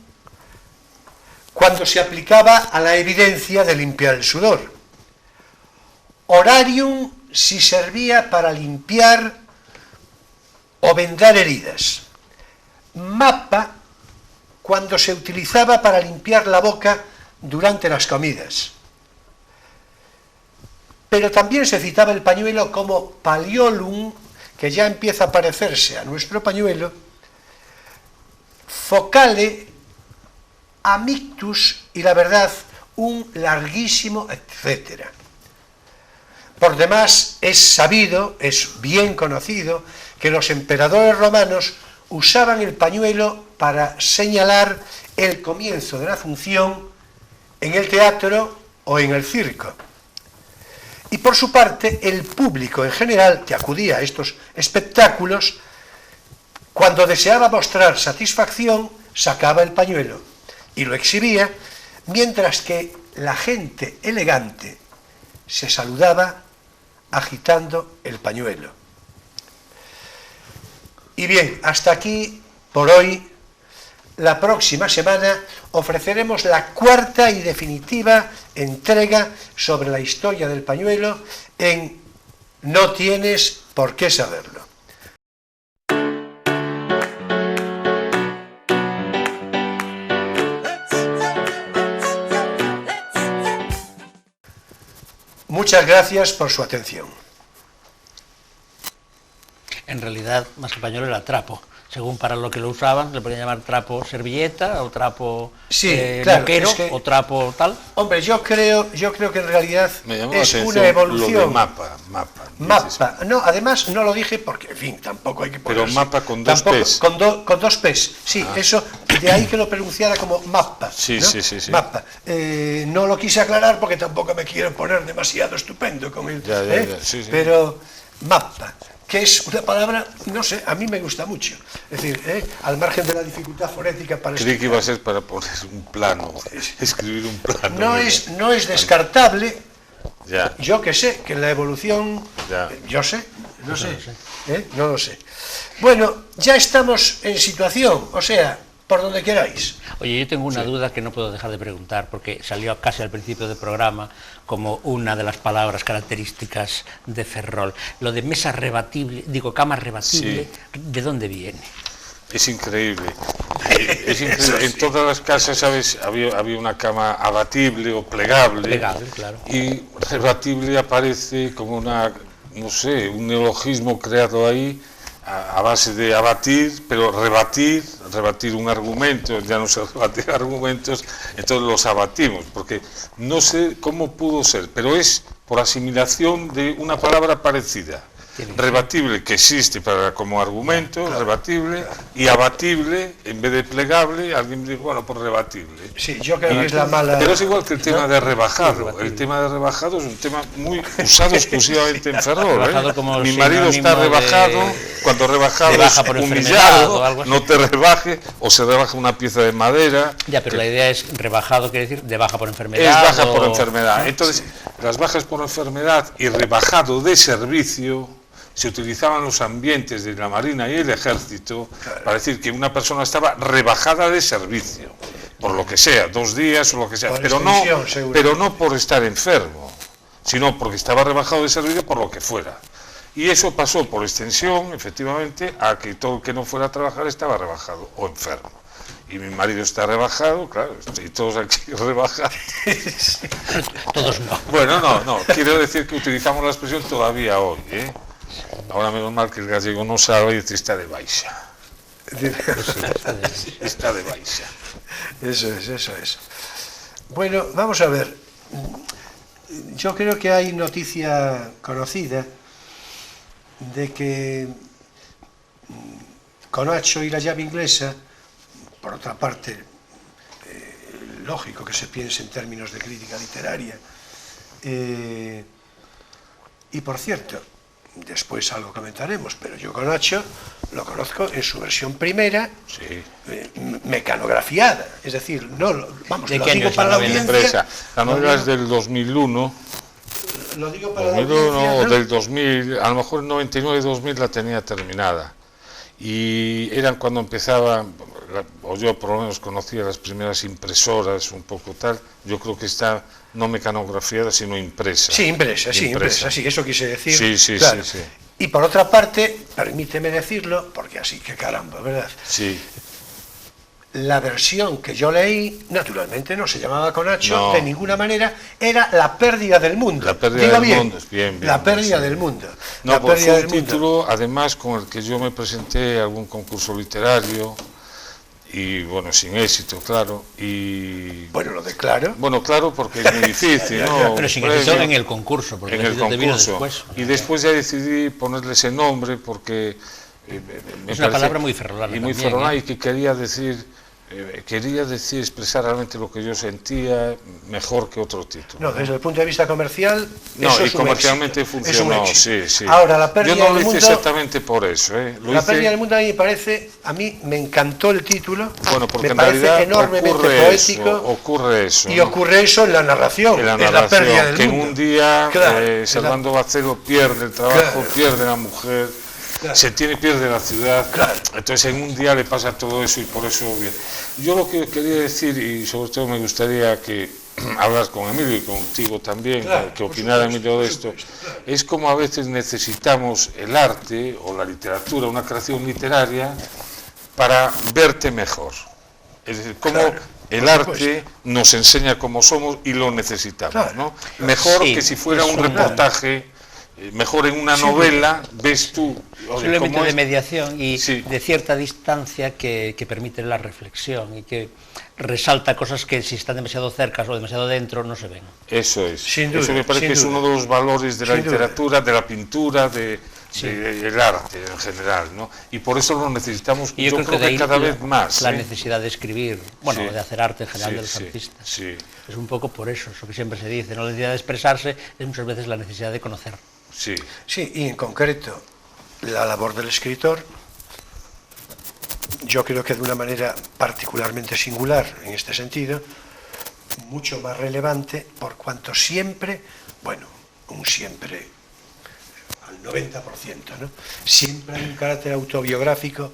cuando se aplicaba a la evidencia de limpiar el sudor. Horarium si servía para limpiar o vendar heridas. Mappa cuando se utilizaba para limpiar la boca durante las comidas. Pero también se citaba el pañuelo como paliolum, que ya empieza a parecerse a nuestro pañuelo, focale, amictus y la verdad, un larguísimo, etcétera. Por demás, es sabido, es bien conocido, que los emperadores romanos usaban el pañuelo para señalar el comienzo de la función en el teatro o en el circo. Y por su parte, el público en general que acudía a estos espectáculos, cuando deseaba mostrar satisfacción, sacaba el pañuelo y lo exhibía, mientras que la gente elegante se saludaba agitando el pañuelo. Y bien, hasta aquí por hoy. La próxima semana ofreceremos la cuarta y definitiva entrega sobre la historia del pañuelo en No tienes por qué saberlo. Muchas gracias por su atención. En realidad, más español era trapo. Según para lo que lo usaban, le podían llamar trapo servilleta o trapo claro, moquero, es que, o trapo tal. Hombre, yo creo que en realidad es una evolución. Lo de mapa. No, además no lo dije porque, en fin, tampoco hay que ponerse. Pero mapa con dos P's. Con dos P's, sí, eso, de ahí que lo pronunciara como mapa. Sí, ¿no? sí. Mapa. No lo quise aclarar porque tampoco me quiero poner demasiado estupendo con el... Sí. Pero mapa, que es una palabra, no sé, a mí me gusta mucho. Es decir, al margen de la dificultad fonética para Creí que iba a ser para poner un plano, escribir un plano. No es descartable. Ya. Yo que sé, que en la evolución... Ya. Yo sé, no sé. No lo sé. Bueno, ya estamos en situación, o sea, por donde queráis. Oye, yo tengo una duda que no puedo dejar de preguntar, porque salió casi al principio del programa como una de las palabras características de Ferrol. Lo de mesa rebatible, cama rebatible, ¿de dónde viene? Es increíble. En todas las casas, ¿sabes? Había una cama abatible o plegable. Plegable, claro. Y rebatible aparece como un neologismo creado ahí a base de abatir, pero rebatir un argumento, ya no se rebatir argumentos, entonces los abatimos, porque no sé cómo pudo ser, pero es por asimilación de una palabra parecida. Rebatible, que existe como argumento, claro, rebatible, claro. Y abatible, en vez de plegable, alguien dice, bueno, por rebatible. Sí, yo creo que es la mala... Pero es igual que el tema de rebajado. El tema de rebajado es un tema muy usado exclusivamente en Ferrol. Mi marido está rebajado, cuando rebajado es humillado, no te rebaje, o se rebaja una pieza de madera. Ya, pero la idea es rebajado, quiere decir de baja por enfermedad. Es baja por enfermedad. Entonces, las bajas por enfermedad y rebajado de servicio se utilizaban los ambientes de la Marina y el Ejército para decir que una persona estaba rebajada de servicio, por lo que sea, 2 días o lo que sea, pero no por estar enfermo, sino porque estaba rebajado de servicio por lo que fuera. Y eso pasó por extensión, efectivamente, a que todo el que no fuera a trabajar estaba rebajado o enfermo. Y mi marido está rebajado, claro, y todos aquí rebajados. Todos no. Bueno, no, quiero decir que utilizamos la expresión todavía hoy, Ahora menos mal que el gallego no sabe y dice está de baixa. Está de baixa. Eso es. Bueno, vamos a ver. Yo creo que hay noticia conocida de que Conacho y la llave inglesa, por otra parte, lógico que se piense en términos de crítica literaria, y por cierto, después algo comentaremos, pero yo Conacho lo conozco en su versión primera, mecanografiada, es decir, lo digo para la audiencia. La novela es del 2001. Lo digo para 2001 la audiencia, o del 2000, a lo mejor en 99-2000 la tenía terminada. Y eran cuando empezaba, o yo por lo menos conocía las primeras impresoras, un poco tal. Yo creo que está no mecanografiada, sino impresa. Sí, impresa, sí, eso quise decir. Sí. Y por otra parte, permíteme decirlo, porque así que caramba, ¿verdad? Sí. La versión que yo leí, naturalmente no se llamaba Conacho, de ninguna manera, era La pérdida del mundo. La pérdida del mundo, bien. La pérdida del mundo. No, porque fue un título, además, con el que yo me presenté a algún concurso literario, y bueno, sin éxito, claro, y... Bueno, lo declaro. Bueno, claro, porque es muy difícil, ¿no? Pero sin éxito en el concurso, porque en el concurso. Después. Y después ya decidí ponerle ese nombre porque... es una palabra muy ferrolana. Y muy ferrolana, y que quería decir, expresar realmente lo que yo sentía mejor que otro título. No, desde el punto de vista comercial, eso y comercialmente funcionó, sí. Ahora, La pérdida yo no del lo hice mundo, exactamente por eso. La pérdida del mundo a mí me encantó el título, bueno, porque me en parece realidad enormemente poético. Ocurre eso. Y ocurre eso en la narración. La pérdida del que mundo. En un día, Servando Bacero pierde el trabajo, pierde la mujer. Pierde la ciudad, entonces en un día le pasa todo eso y por eso bien. Yo lo que quería decir, y sobre todo me gustaría que hablas con Emilio y contigo también, que opinara Emilio de esto, es como a veces necesitamos el arte o la literatura, una creación literaria, para verte mejor. Es decir, cómo Claro, el por arte nos enseña cómo somos y lo necesitamos, Claro, ¿no? Mejor sí, que si fuera es un un- reportaje, mejor en una Sí, novela, ves tú, Es oye, un elemento cómo de es. mediación y Sí. de cierta distancia que permite la reflexión y que resalta cosas que si están demasiado cerca o demasiado dentro no se ven. Eso es. Sin duda, Eso me parece sin que es duda. uno de los valores de la Sin duda. literatura, de la pintura, del arte en general, ¿no? Y por eso lo necesitamos, Y yo creo de ahí que cada vez más. la ¿eh? necesidad de escribir, bueno, Sí. de hacer arte en general Sí, de los sí, artistas. sí. Es un poco por eso que siempre se dice, no la necesidad de expresarse, es muchas veces la necesidad de conocer. Sí, Sí, y en concreto, la labor del escritor, yo creo que de una manera particularmente singular en este sentido, mucho más relevante, por cuanto siempre, bueno, un siempre, al 90%, ¿no? Siempre hay un carácter autobiográfico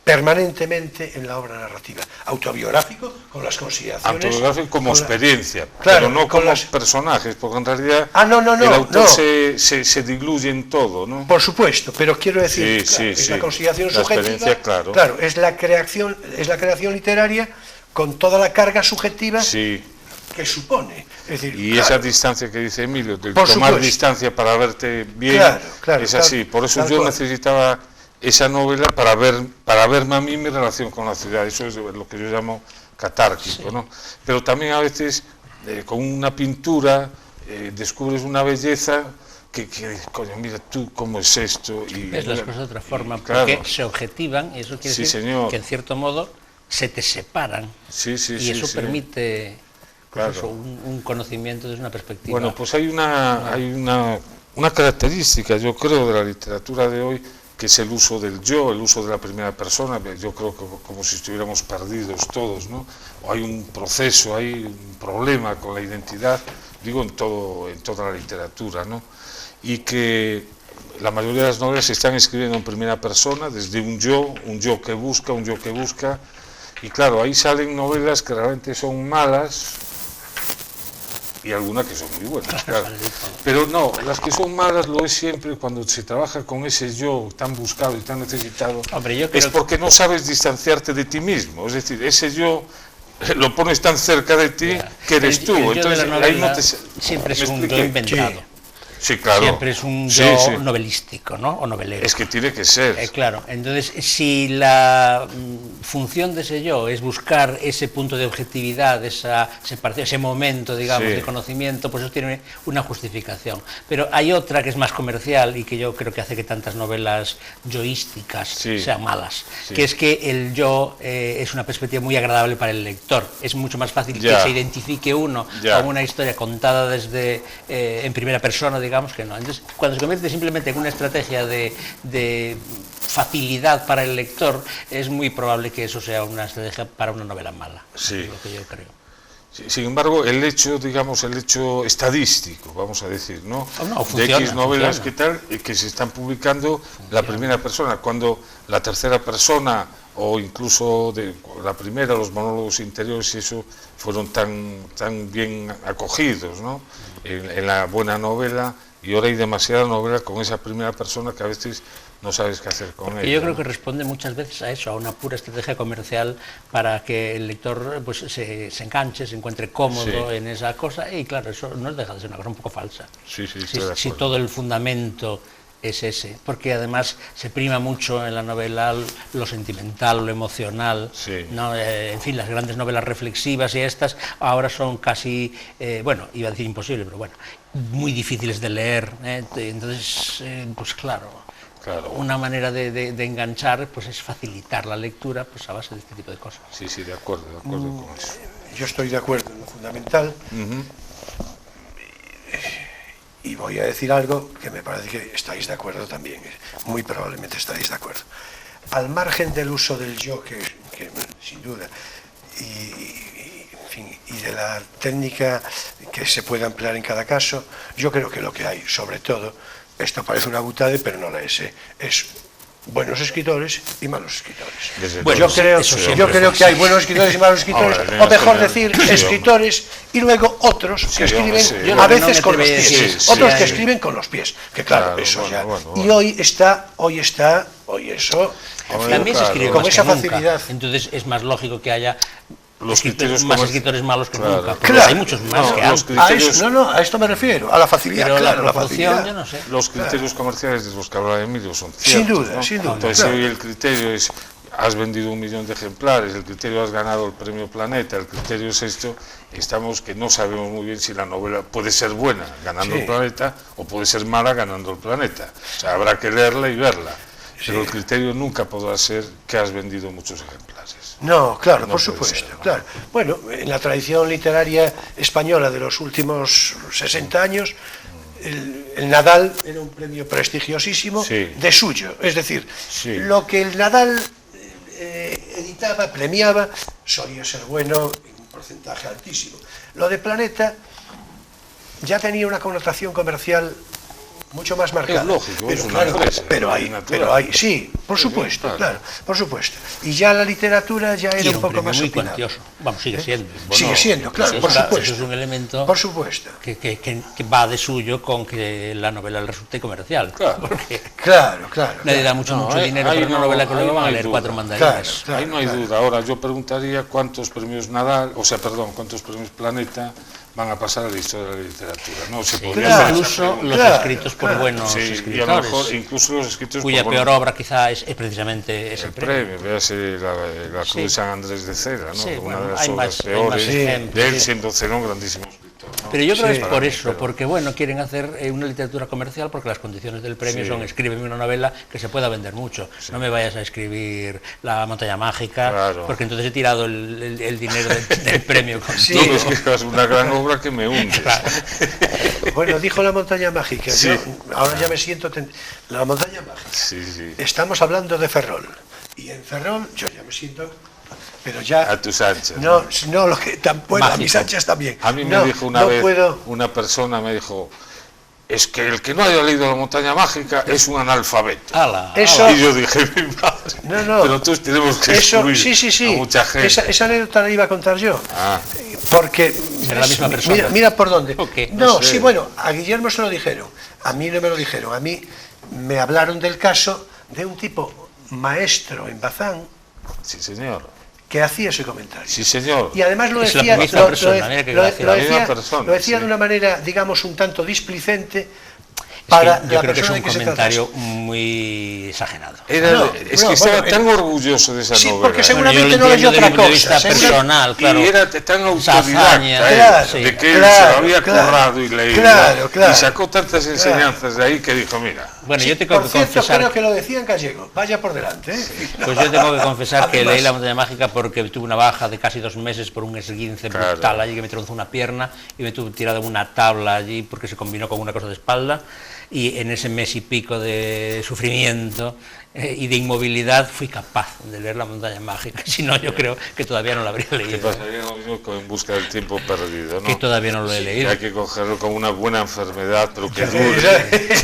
permanentemente en la obra narrativa. Autobiográfico con las consideraciones... autobiográfico como con la- experiencia, Claro, pero no con como las- personajes, porque en realidad No, el autor no. se diluye en todo, ¿no? Por supuesto, pero quiero decir, Sí, claro, sí, es sí. la consideración La subjetiva, experiencia, claro. es la creación literaria con toda la carga subjetiva Sí, que supone. Es decir, y claro, esa distancia que dice Emilio, de Por tomar supuesto. distancia para verte bien, Claro, es así. Por eso tal yo cual. necesitaba esa novela para verme a mí mi relación con la ciudad. Eso es lo que yo llamo catárquico, ¿no? Pero también a veces con una pintura descubres una belleza que coño, mira tú cómo es esto. Y Ves las cosas de otra forma, claro. porque se objetivan, y eso quiere Sí, decir señor. que en cierto modo se te separan, Sí, sí, y sí, eso sí. permite pues Claro. eso, un conocimiento desde una perspectiva. Bueno, pues hay una característica, yo creo, de la literatura de hoy, que es el uso del yo, el uso de la primera persona. Yo creo que como si estuviéramos perdidos todos, ¿no? O hay un proceso, hay un problema con la identidad, digo, en toda la literatura, ¿no? Y que la mayoría de las novelas se están escribiendo en primera persona, desde un yo que busca, y claro, ahí salen novelas que realmente son malas, y algunas que son muy buenas, claro. Pero no, las que son malas lo es siempre cuando se trabaja con ese yo tan buscado y tan necesitado. Hombre, yo Es creo porque no sabes distanciarte de ti mismo, es decir, ese yo lo pones tan cerca de ti que eres tú. El yo Entonces de la ahí novela no te... siempre es ¿me un yo expliqué? inventado. Sí, claro. Siempre es un Sí, yo sí. novelístico, ¿no? O novelero. Es que tiene que ser. Claro, entonces si la función de ese yo es buscar ese punto de objetividad, esa separación, ese momento, digamos, Sí. de conocimiento, pues eso tiene una justificación. Pero hay otra que es más comercial y que yo creo que hace que tantas novelas yoísticas Sí. sean malas, Sí. que es que el yo es una perspectiva muy agradable para el lector. Es mucho más fácil Ya. que se identifique uno Ya. con una historia contada desde en primera persona, digamos que no. Entonces, cuando se convierte simplemente en una estrategia de facilidad para el lector, es muy probable que eso sea una estrategia para una novela mala. Sí. Es lo que yo creo. Sí, sin embargo, el hecho, digamos, el hecho estadístico, vamos a decir, ¿no? No, de funciona, X novelas funciona. que se están publicando la primera persona, cuando la tercera persona o incluso de la primera, los monólogos interiores y eso fueron tan bien acogidos, ¿no? En la buena novela, y ahora hay demasiada novela con esa primera persona que a veces no sabes qué hacer con ella. Y yo creo que responde muchas veces a eso, a una pura estrategia comercial para que el lector pues, se enganche, se encuentre cómodo Sí. en esa cosa, y claro, eso no deja de ser una cosa un poco falsa. Sí, Si, estoy de acuerdo. si todo el fundamento es ese, porque además se prima mucho en la novela lo sentimental, lo emocional, Sí. ¿no? En fin, las grandes novelas reflexivas y estas ahora son casi, bueno, iba a decir imposible, pero bueno, muy difíciles de leer, entonces, pues claro. Claro. Una manera de enganchar pues es facilitar la lectura pues a base de este tipo de cosas. Sí, de acuerdo con eso. yo estoy de acuerdo en lo fundamental, Ujú. y voy a decir algo que me parece que estáis de acuerdo también, muy probablemente estáis de acuerdo. Al margen del uso del yo, que sin duda, en fin, y de la técnica que se pueda emplear en cada caso, yo creo que lo que hay, sobre todo, esto parece una butade, pero no la es buenos escritores y malos escritores. Desde Bueno, luego. Yo creo que hay buenos escritores y malos escritores, Ahora, o mejor tener- decir, sí, escritores y luego otros que hombre, escriben sí. Yo a lo que no veces me con los atrevería a pies, decir, otros sí, que hay- escriben con los pies, que claro, Claro, eso bueno, ya. bueno, Y bueno. hoy eso También se escribe con más esa que nunca. facilidad. Entonces es más lógico que haya Los criterios más comerci- escritores malos que Claro. nunca, porque Claro. hay muchos más No, que los antes. criterios- a esto me refiero, a la facilidad, Pero claro, la la proporción, facilidad. yo no sé. Los criterios comerciales de los que hablaba Emilio son Sin ciertos, duda, ¿no? sin duda, Entonces, claro. si hoy el criterio es has vendido 1 millón de ejemplares, el criterio has ganado el premio Planeta, el criterio es esto, estamos que no sabemos muy bien si la novela puede ser buena ganando Sí. el Planeta o puede ser mala ganando el Planeta. O sea, habrá que leerla y verla. Pero el criterio nunca podrá ser que has vendido muchos ejemplares. No, claro, No por puede supuesto, ser, ¿no? claro. Bueno, en la tradición literaria española de los últimos 60 años, el Nadal era un premio prestigiosísimo Sí. de suyo. Es decir, Sí. lo que el Nadal editaba, premiaba, solía ser bueno en un porcentaje altísimo. Lo de Planeta ya tenía una connotación comercial mucho más marcada. Es lógico, pero es una claro, empresa, pero es hay, natural. sí, por supuesto, claro. claro, por supuesto. Y ya la literatura ya Y era era un un poco premio más muy opinada. cuantioso. Vamos, sigue siendo. Sigue siendo, claro, por Eso supuesto. es un elemento Por supuesto. que va de suyo con que la novela resulte comercial. Claro. Porque Claro, claro. nadie da claro. mucho, No, mucho ahí- dinero ahí por una no- novela que ahí luego no van a hay leer duda. 4 mandarines. Claro. Ahí no hay duda. Ahora yo preguntaría cuántos premios Nadal, o sea, perdón, cuántos premios Planeta van a pasar a la historia de la literatura. No se podría Claro, hacer esa Incluso pregunta. los Claro, escritos por claro. buenos Sí, y a lo escritores, mejor incluso los escritos cuya por peor buenos- obra quizá es precisamente ese el premio. premio, véase la Cruz de San Andrés de Cera, ¿no? Sí, Una bueno, de las hay obras más peores ejemplos, de él, sí. siendo Cera un grandísimo escritor, ¿no? Pero yo creo que es Para por mí, eso, pero- porque bueno, quieren hacer una literatura comercial porque las condiciones del premio Sí. son escríbeme una novela que se pueda vender mucho. No me vayas a escribir La montaña mágica, Claro. porque entonces he tirado el dinero del premio. Sí. No me escribas una gran obra que me hunde. Bueno, dijo la montaña mágica. Sí. Yo ahora ya me siento... La montaña mágica. Sí, sí. Estamos hablando de Ferrol. Y en Ferrol yo ya me siento... Pero ya... A tus anchas. No, no, lo que tampoco, a mis Mágico. anchas también. A mí me No, dijo una no vez puedo... una persona, me dijo, es que el que no haya leído La montaña mágica es un analfabeto. ¡Hala! Eso- Y yo dije, mi madre, No, no. pero entonces tenemos que Eso, excluir sí. a mucha gente. Esa anécdota la iba a contar yo. Ah, Porque ¿Será la misma persona? Mira por dónde. ¿O qué? No, No sé. sí, bueno, a Guillermo se lo dijeron, a mí no me lo dijeron, a mí me hablaron del caso de un tipo maestro en Bazán sí, señor. que hacía ese comentario. Sí, señor. Y además lo Es la decía, misma persona, mira qué gracia. La misma persona, lo decía sí. de una manera, digamos, un tanto displicente Es para que yo la creo que es persona un de que se comentario tratase. muy exagerado. Era, No, es no, que estaba bueno, tan orgulloso de esa sí, novela. porque seguramente Bueno, yo no lo leyó entiendo otra desde el punto de cosa. vista personal, claro. Y era tan Esa autodidacta hazaña, él, claro, de que él claro, se lo había claro, currado y leído claro. y sacó tantas enseñanzas de ahí que dijo, mira, Bueno, Sí, yo tengo por que cierto, confesar... creo que lo decía en gallego. Vaya por delante, ¿eh? Pues yo tengo que confesar que Además- leí La montaña mágica porque tuve una baja de casi 2 meses por un esguince Claro. brutal allí que me tronzó una pierna y me tuve tirado en una tabla allí porque se combinó con una cosa de espalda y en ese mes y pico de sufrimiento y de inmovilidad fui capaz de leer La montaña mágica. Si no, yo creo que todavía no lo habría te leído. pasaría lo mismo con En busca del tiempo perdido, ¿no? Que todavía no lo he Sí, leído. hay que cogerlo como una buena enfermedad, pero que Sí, dure, sí.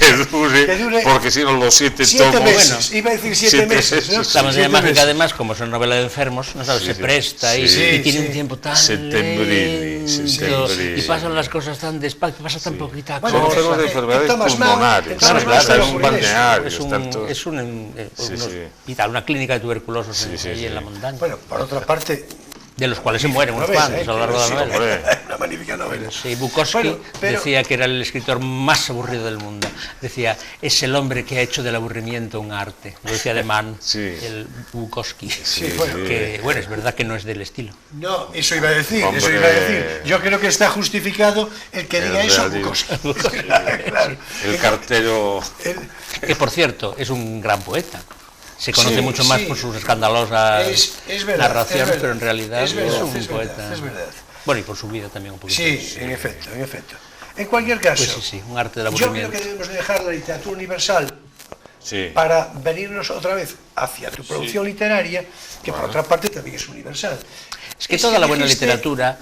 que dure, porque si no los 7 7 tomos... meses, iba a decir 7 meses, ¿no? La montaña 7 mágica, meses. además, como son novela de enfermos, no sabes, Sí, se sí. presta y, Sí. y tiene Sí, un sí. tiempo tan Septembril, lento, septembril. y pasan las cosas tan despacio, pasa tan poquita Bueno, Son cosa. enfermos de enfermedades tomas más, pulmonares, tomas más, están en pero un por eso. balneario, Es están todos... Sí, un sí. hospital, una clínica de tuberculosos Sí, sí, ahí sí. en la montaña, Bueno, por otra parte, de los cuales se mueren unos novela, cuantos a lo largo de la sí, novela. hombre. una magnífica novela. Sí, Bukowski Bueno, pero- decía que era el escritor más aburrido del mundo. Decía, es el hombre que ha hecho del aburrimiento un arte. Lo decía de Mann, Sí. el Bukowski. Sí, bueno, Que, bueno, es verdad que no es del estilo. No, eso iba a decir, Hombre. eso iba a decir. Yo creo que está justificado el que diga El eso, realismo. Bukowski. Claro. El cartero... El- Que, por cierto, es un gran poeta. Se conoce Sí, mucho más sí. por sus escandalosas Es verdad, narraciones, es verdad. pero en realidad Es verdad, un es poeta. verdad, es verdad. Bueno, y por su vida también un poquito. Sí, en efecto, en efecto. En cualquier caso, Pues sí, un arte del yo creo aburrimiento. que debemos de dejar la literatura universal Sí. para venirnos otra vez hacia tu producción literaria, que por otra parte también es universal. Es que toda la buena dijiste- literatura,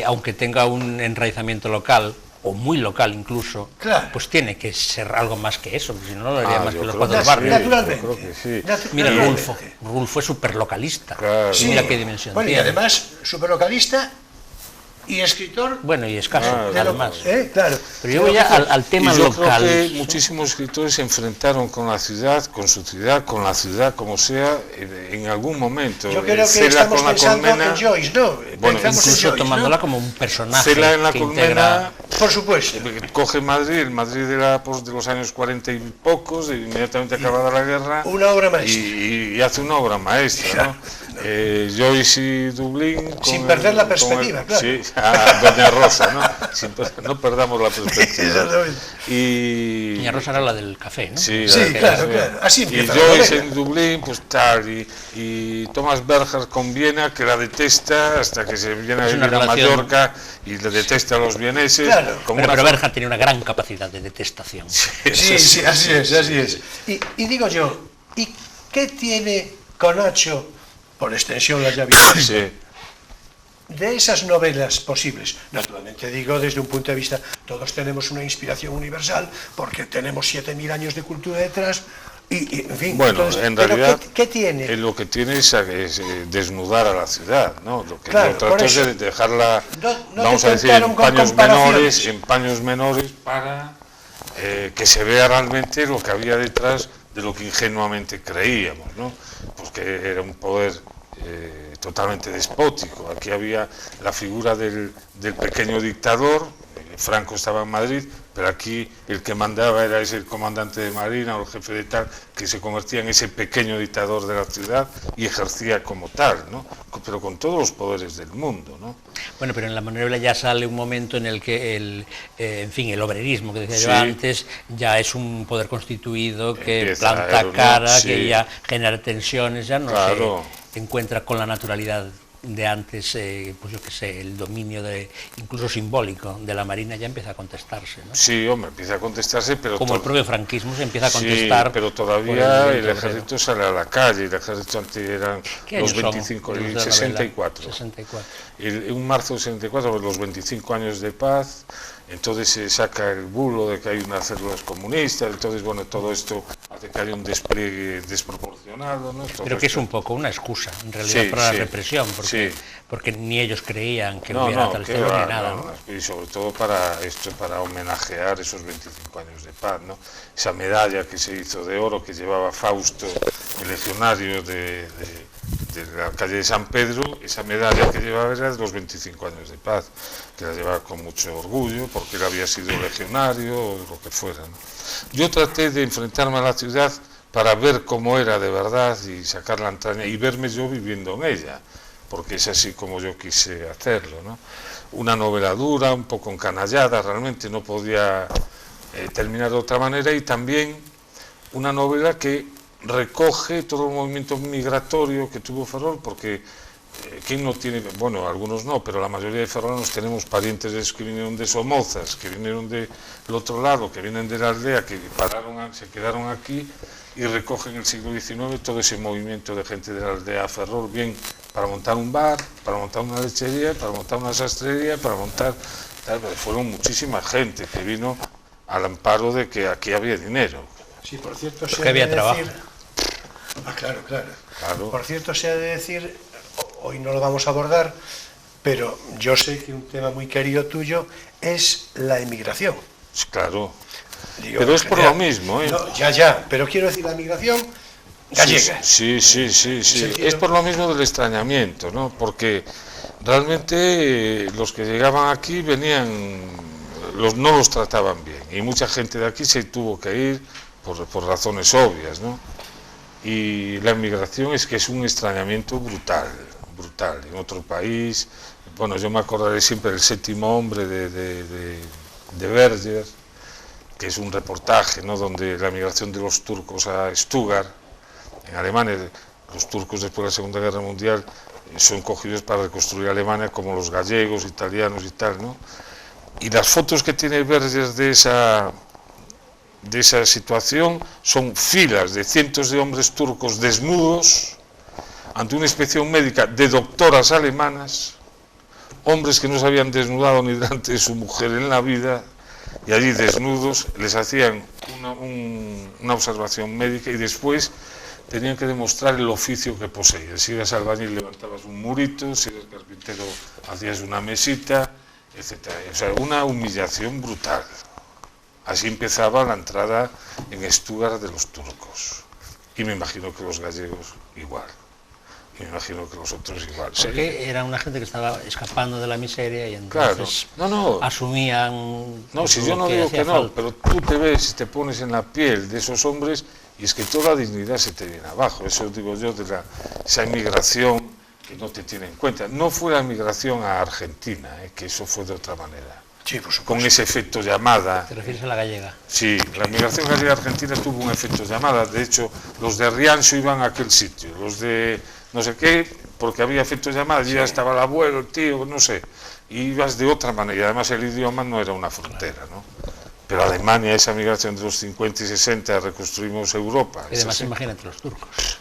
aunque tenga un enraizamiento local, o muy local incluso, Claro. pues tiene que ser algo más que eso, porque si no lo haría más yo que los creo cuatro que del barrio. Naturalmente. yo creo que sí. Mira Naturalmente. Rulfo es súper localista. Claro. Mira qué dimensión Bueno, y tiene. además, superlocalista y escritor. Bueno, y escaso, además. Claro. Pero yo voy ya al tema y yo local. Creo que muchísimos escritores se enfrentaron con la ciudad, con su ciudad, con la ciudad, como sea, en algún momento. Yo creo que Cela estamos con la pensando colmena, en Joyce, ¿no? Bueno, Pensamos Incluso en Joyce, tomándola ¿no? como un personaje Cela en la que colmena, integra... Por supuesto. coge Madrid, el Madrid de los años 40 y pocos, inmediatamente acabada la guerra. Una obra maestra. Y hace una obra maestra, ¿no? Joyce y Dublín. Sin perder la perspectiva, claro. Sí, a Doña Rosa, ¿no? No perdamos la perspectiva. Exactamente. Y Doña Rosa era la del café, ¿no? sí, claro. Así y empieza. Joyce en Dublín, pues tal, y Thomas Berger con Viena, que la detesta hasta que se viene a Es una vivir a relación- Mallorca y le detesta a los vieneses. Claro. Pero Berger tiene una gran capacidad de detestación. Sí, así es. Y digo yo, ¿y qué tiene Conacho, por extensión la llave, Sí. de esas novelas posibles? Naturalmente digo desde un punto de vista, todos tenemos una inspiración universal, porque tenemos 7.000 años de cultura detrás, y en fin. Bueno, entonces, en ¿pero realidad ¿qué tiene? lo que tiene es desnudar a la ciudad, ¿no? Lo que Claro, yo trato por es eso. de dejarla, No vamos te a decir, tentaron con comparaciones. en paños menores para que se vea realmente lo que había detrás de lo que ingenuamente creíamos, ¿no? Pues que era un poder totalmente despótico. Aquí había la figura del pequeño dictador. Franco estaba en Madrid, pero aquí el que mandaba era ese comandante de marina o el jefe de tal, que se convertía en ese pequeño dictador de la ciudad y ejercía como tal, ¿no? Pero con todos los poderes del mundo, ¿no? Bueno, pero en la novela ya sale un momento en el que el obrerismo que decía Sí. yo antes ya es un poder constituido que Empieza planta ¿no? cara, Sí. que ya genera tensiones, ya no Claro. se encuentra con la naturalidad de antes, pues yo qué sé, el dominio incluso simbólico de la Marina ya empieza a contestarse, ¿no? Sí, hombre, empieza a contestarse, pero... Como el propio franquismo se empieza a Sí, contestar. pero por todavía el movimiento ejército sale a la calle, el ejército antes eran ¿Qué los años son 25, los de el la 64. 64. En marzo del 64, los 25 años de paz, entonces se saca el bulo de que hay unas células comunistas, entonces, bueno, todo esto hace que haya un despliegue desproporcionado, ¿no? Entonces, Pero que es un poco una excusa, en realidad, Sí, para sí, la represión, sí. porque ni ellos creían que no, hubiera no, tal qué celo va, ni nada, no, ¿no? y sobre todo para homenajear esos 25 años de paz, ¿no? Esa medalla que se hizo de oro que llevaba Fausto, el legionario de la calle de San Pedro, esa medalla que llevaba era de los 25 años de paz, que la llevaba con mucho orgullo porque él había sido legionario o lo que fuera, ¿no? Yo traté de enfrentarme a la ciudad para ver cómo era de verdad y sacar la entraña y verme yo viviendo en ella, porque es así como yo quise hacerlo, ¿no? Una novela dura, un poco encanallada, realmente no podía terminar de otra manera, y también una novela que recoge todo el movimiento migratorio que tuvo Ferrol, porque ¿quién no tiene? Bueno, algunos no, pero la mayoría de ferrolanos tenemos parientes que vinieron de Somozas, que vinieron del otro lado, que vienen de la aldea, que se quedaron aquí y recogen en el siglo XIX todo ese movimiento de gente de la aldea a Ferrol, bien para montar un bar, para montar una lechería, para montar una sastrería, para montar... Fueron muchísima gente que vino al amparo de que aquí había dinero. Sí, por cierto, se Que había ha de trabajo. decir... Claro. Claro. Por cierto, se ha de decir, hoy no lo vamos a abordar, pero yo sé que un tema muy querido tuyo es la emigración. Pues claro. Digo, Pero es en por general. lo mismo, ¿eh? No, ya, pero quiero decir la emigración gallega. Sí. Sentido. Es por lo mismo del extrañamiento, ¿no? Porque realmente los que llegaban aquí venían, no los trataban bien, y mucha gente de aquí se tuvo que ir por razones obvias, ¿no? Y la emigración es que es un extrañamiento brutal, en otro país. Bueno, yo me acordaré siempre del Séptimo hombre de Berger, que es un reportaje, ¿no?, donde la migración de los turcos a Stuttgart, en Alemania. Los turcos después de la Segunda Guerra Mundial son cogidos para reconstruir Alemania, como los gallegos, italianos y tal, ¿no? Y las fotos que tiene Berger de esa situación son filas de cientos de hombres turcos desnudos ante una inspección médica de doctoras alemanas, hombres que no se habían desnudado ni delante de su mujer en la vida, y allí desnudos les hacían una observación médica, y después tenían que demostrar el oficio que poseían. Si eras albañil levantabas un murito, si eras carpintero hacías una mesita, etc. O sea, una humillación brutal. Así empezaba la entrada en Stuttgart de los turcos. Y me imagino que los gallegos igual. Me imagino que los otros igual. Porque era una gente que estaba escapando de la miseria y entonces asumían. No, si yo no digo que no, pero tú te ves y te pones en la piel de esos hombres y es que toda dignidad se te viene abajo. Eso digo yo de esa inmigración que no te tiene en cuenta. No fue la migración a Argentina, que eso fue de otra manera. Sí, por supuesto. Con ese efecto llamada. ¿Te refieres a la gallega? Sí, la migración gallega a Argentina tuvo un efecto llamada. De hecho, los de Riancho iban a aquel sitio, los de no sé qué, porque había efecto llamada, ya estaba el abuelo, el tío, no sé. Y ibas de otra manera, y además el idioma no era una frontera, ¿no? Pero Alemania, esa migración de los 50 y 60, reconstruimos Europa. Y además, imagínate los turcos.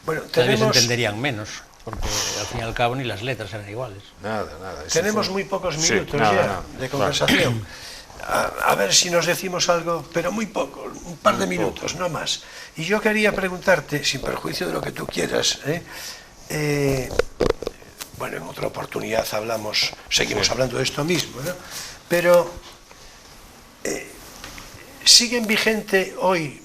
Bueno, tal vez entenderían menos, porque al fin y al cabo ni las letras eran iguales. Nada. Tenemos muy pocos minutos de conversación. A ver si nos decimos algo, pero muy poco, un par de minutos, no más. Y yo quería preguntarte, sin perjuicio de lo que tú quieras, bueno, en otra oportunidad seguimos hablando de esto mismo, ¿no? Pero ¿siguen vigente hoy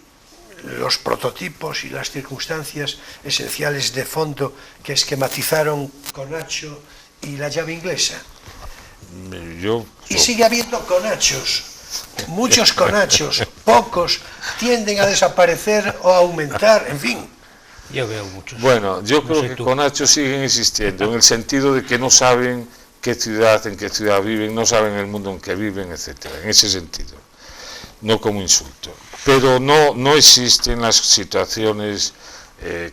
los prototipos y las circunstancias esenciales de fondo que esquematizaron Conacho y la llave inglesa? Y sigue habiendo conachos, muchos conachos, pocos tienden a desaparecer o a aumentar, en fin. Yo veo muchos. Bueno, yo creo que conachos siguen existiendo, en el sentido de que no saben en qué ciudad viven, no saben el mundo en que viven, etcétera, en ese sentido, no como insulto. Pero no existen las situaciones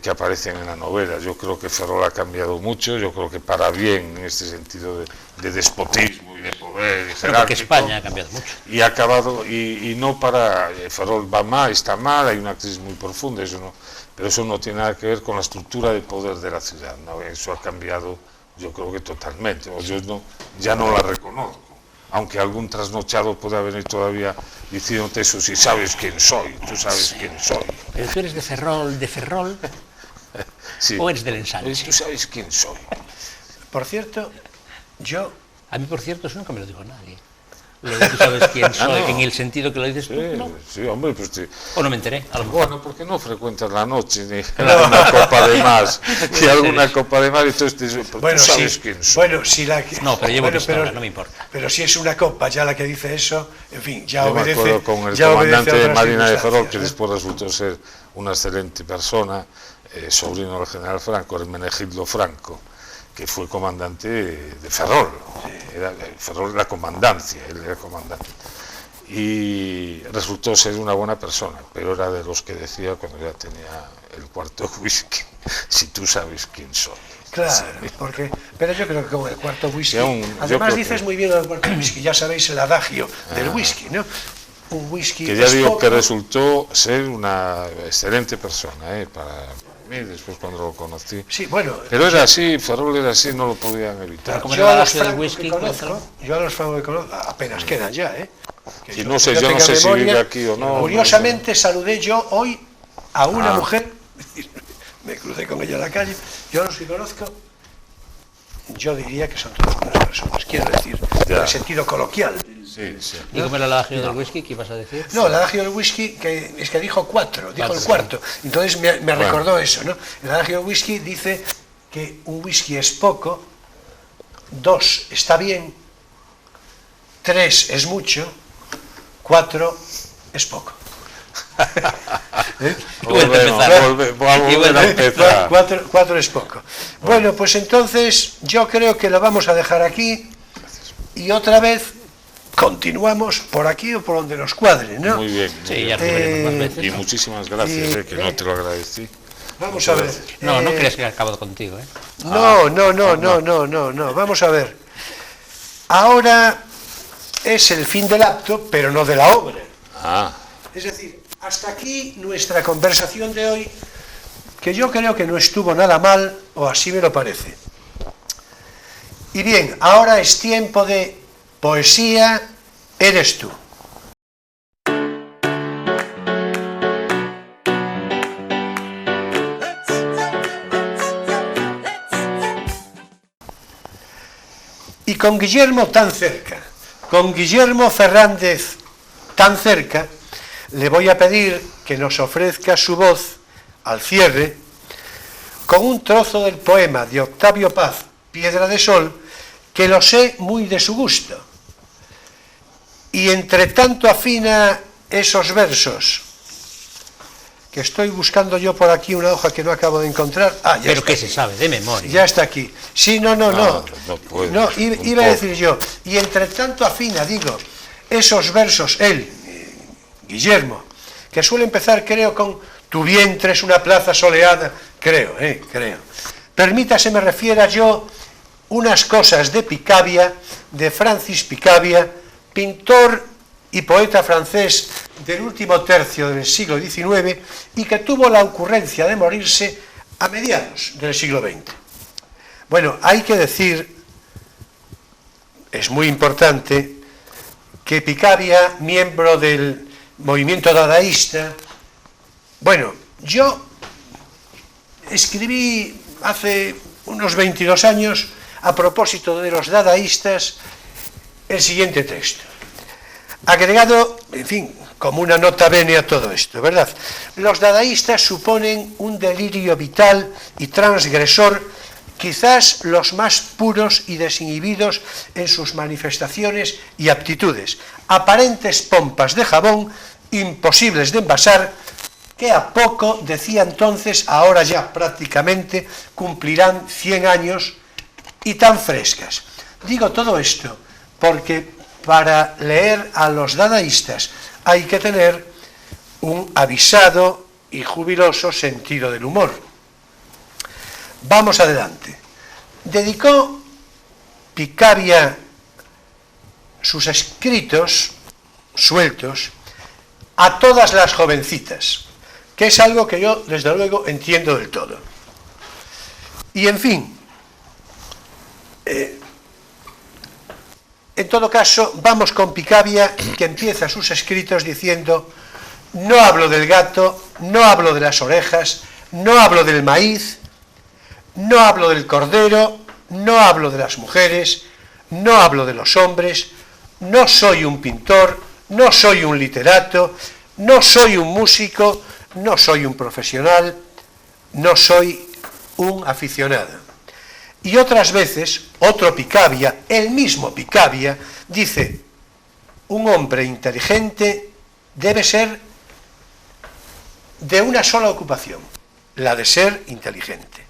que aparecen en la novela. Yo creo que Ferrol ha cambiado mucho, yo creo que para bien en este sentido de despotismo y de poder y jerárquico. Porque España ha cambiado mucho. Y ha acabado, y no para... Ferrol va mal, está mal, hay una crisis muy profunda, eso no, pero eso no tiene nada que ver con la estructura de poder de la ciudad, ¿no? Eso ha cambiado, yo creo que totalmente, o yo ya no la reconozco. Aunque algún trasnochado pueda venir todavía diciéndote eso, si sabes quién soy, tú sabes quién soy. Pero tú eres de Ferrol, sí. ¿O eres del Ensanche? Tú sabes quién soy. Por cierto, A mí, por cierto, eso nunca me lo dijo nadie. Lo de tú sabes quién soy, en el sentido que lo dices tú, ¿no? Sí, hombre, pues o no me enteré, a lo mejor. Bueno, porque no frecuentas la noche, ni una copa de más, y alguna copa de más, entonces bueno, tú sabes quién soy. Bueno, si la... No, pero llevo pistola, no me importa. Pero si es una copa ya la que dice eso, en fin, ya Yo obedece... me acuerdo con el comandante de Marina de Ferrol, que después resultó ser una excelente persona, sobrino del general Franco, Hermenegildo Franco, que fue comandante de Ferrol. Ferrol era comandancia, él era comandante. Y resultó ser una buena persona, pero era de los que decía cuando ya tenía el cuarto whisky, si tú sabes quién soy. Claro, porque, pero yo creo que con el cuarto whisky, además dices muy bien el cuarto whisky, ya sabéis el adagio del whisky, ¿no? Un whisky que ya digo poco, que resultó ser una excelente persona, para mí, después cuando lo conocí. Sí, bueno, pero era así, Ferrol era así, no lo podían evitar. Yo a los francos que conozco, apenas quedan ya, Y no sé, yo no sé si vive aquí o no. Curiosamente saludé yo hoy a una mujer, me crucé con ella en la calle, yo a los que conozco, yo diría que son todas buenas personas, quiero decir, en el sentido coloquial. Sí, sí. ¿Y cómo era el adagio del whisky? ¿Qué ibas a decir? No, el adagio del whisky es que dijo el cuarto. Entonces me recordó eso, ¿no? El adagio del whisky dice que un whisky es poco, 2 está bien, 3 es mucho, 4 es poco. Volver a empezar. 4 es poco. Bueno, pues entonces yo creo que lo vamos a dejar aquí y otra vez continuamos por aquí o por donde nos cuadre, ¿no? Muy bien. Sí, ya veremos más veces. Y muchísimas gracias, que no te lo agradecí. Vamos a ver. No creas que he acabado contigo, ¿eh? No. Vamos a ver. Ahora es el fin del acto, pero no de la obra. Es decir, hasta aquí nuestra conversación de hoy, que yo creo que no estuvo nada mal, o así me lo parece. Y bien, ahora es tiempo de poesía, eres tú. Y con Guillermo tan cerca, con Guillermo Fernández tan cerca, le voy a pedir que nos ofrezca su voz al cierre con un trozo del poema de Octavio Paz, Piedra de Sol, que lo sé muy de su gusto. Y entre tanto afina esos versos, que estoy buscando yo por aquí una hoja que no acabo de encontrar. Ah, ya pero está que aquí. se sabe de memoria. Ya está aquí. Sí, no. puede. No, iba a decir yo. Y entre tanto afina, digo, esos versos, él, Guillermo, que suele empezar, creo, con tu vientre es una plaza soleada, creo. Permítase me refiera yo unas cosas de Picabia, de Francis Picabia, pintor y poeta francés del último tercio del siglo XIX y que tuvo la ocurrencia de morirse a mediados del siglo XX. Bueno, hay que decir, es muy importante, que Picabia, miembro del movimiento dadaísta, bueno, yo escribí hace unos 22 años a propósito de los dadaístas el siguiente texto, agregado, en fin, como una nota bene a todo esto, ¿verdad? Los dadaístas suponen un delirio vital y transgresor, quizás los más puros y desinhibidos en sus manifestaciones y aptitudes, aparentes pompas de jabón, imposibles de envasar, que a poco, decía entonces, ahora ya prácticamente cumplirán 100 años y tan frescas. Digo todo esto porque para leer a los dadaístas hay que tener un avisado y jubiloso sentido del humor. Vamos adelante. Dedicó Picabia sus escritos sueltos a todas las jovencitas, que es algo que yo, desde luego, entiendo del todo. Y, en fin, en todo caso, vamos con Picabia, que empieza sus escritos diciendo: no hablo del gato, no hablo de las orejas, no hablo del maíz, no hablo del cordero, no hablo de las mujeres, no hablo de los hombres, no soy un pintor, no soy un literato, no soy un músico, no soy un profesional, no soy un aficionado. Y otras veces, otro Picabia, el mismo Picabia, dice: un hombre inteligente debe ser de una sola ocupación, la de ser inteligente.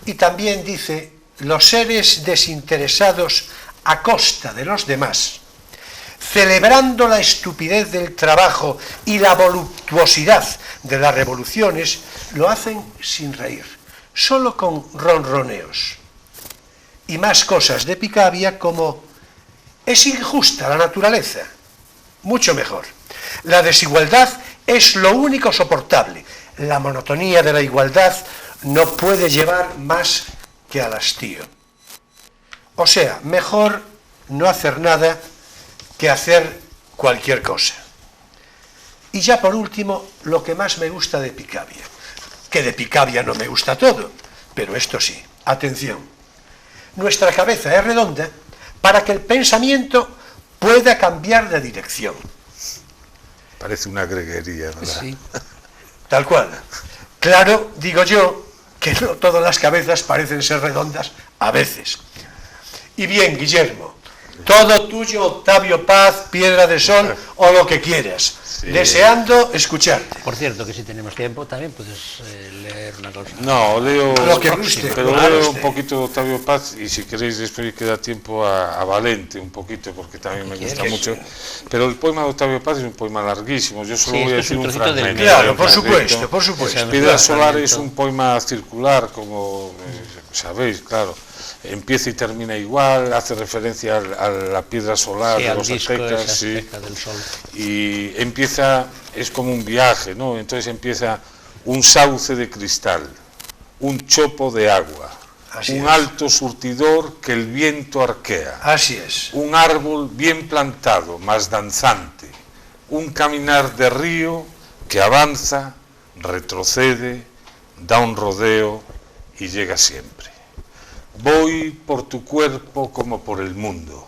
Y también dice: los seres desinteresados a costa de los demás, celebrando la estupidez del trabajo y la voluptuosidad de las revoluciones, lo hacen sin reír, solo con ronroneos. Y más cosas de Picabia como: es injusta la naturaleza, mucho mejor. La desigualdad es lo único soportable. La monotonía de la igualdad no puede llevar más que al hastío. O sea, mejor no hacer nada que hacer cualquier cosa. Y ya por último, lo que más me gusta de Picabia, que de Picabia no me gusta todo, pero esto sí, atención, nuestra cabeza es redonda para que el pensamiento pueda cambiar de dirección. Parece una greguería, ¿verdad? Sí. Tal cual. Claro, digo yo, que no todas las cabezas parecen ser redondas a veces. Y bien, Guillermo, todo tuyo, Octavio Paz, Piedra de Sol o lo que quieras. Sí. Deseando escucharte. Por cierto, que si tenemos tiempo también puedes leer una cosa. No, leo lo que guste, pero leo un poquito de Octavio Paz y si queréis después queda tiempo a Valente un poquito porque también me gusta mucho. Pero el poema de Octavio Paz es un poema larguísimo, yo solo voy a decir un fragmento. Claro, por supuesto, por supuesto. Piedra Solar es un poema circular, como sabéis, claro. Empieza y termina igual, hace referencia a la piedra solar de los aztecas, sí, del sol. Y empieza, es como un viaje, ¿no? Entonces empieza: un sauce de cristal, un chopo de agua, un alto surtidor que el viento arquea, así es, un árbol bien plantado, más danzante, un caminar de río que avanza, retrocede, da un rodeo y llega siempre. Voy por tu cuerpo como por el mundo.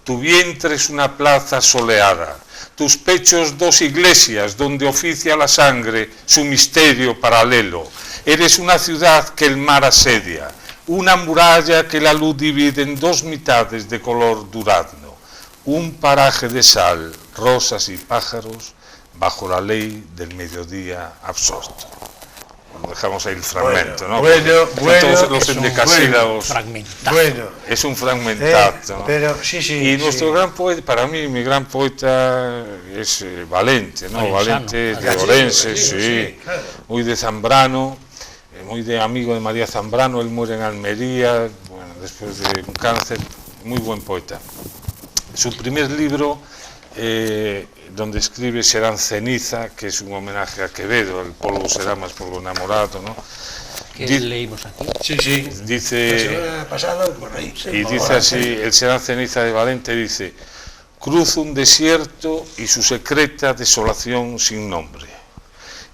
Tu vientre es una plaza soleada, tus pechos dos iglesias donde oficia la sangre su misterio paralelo. Eres una ciudad que el mar asedia, una muralla que la luz divide en dos mitades de color durazno, un paraje de sal, rosas y pájaros bajo la ley del mediodía absorto. Dejamos ahí el fragmento, ¿no? Todos los endecasílabos. Bueno, es un fragmentato, ¿no? Pero sí. Y nuestro gran poeta, para mí, mi gran poeta es Valente, ¿no? Valente de Orense, sí, claro. Muy de Zambrano, muy de amigo de María Zambrano. Él muere en Almería, bueno, después de un cáncer. Muy buen poeta. Su primer libro, donde escribe Serán ceniza, que es un homenaje a Quevedo, el polvo será más polvo enamorado, ¿no? Que leímos aquí. Sí. Dice, la semana pasada por ahí. y dice así, el Serán ceniza de Valente dice: cruzo un desierto y su secreta desolación sin nombre.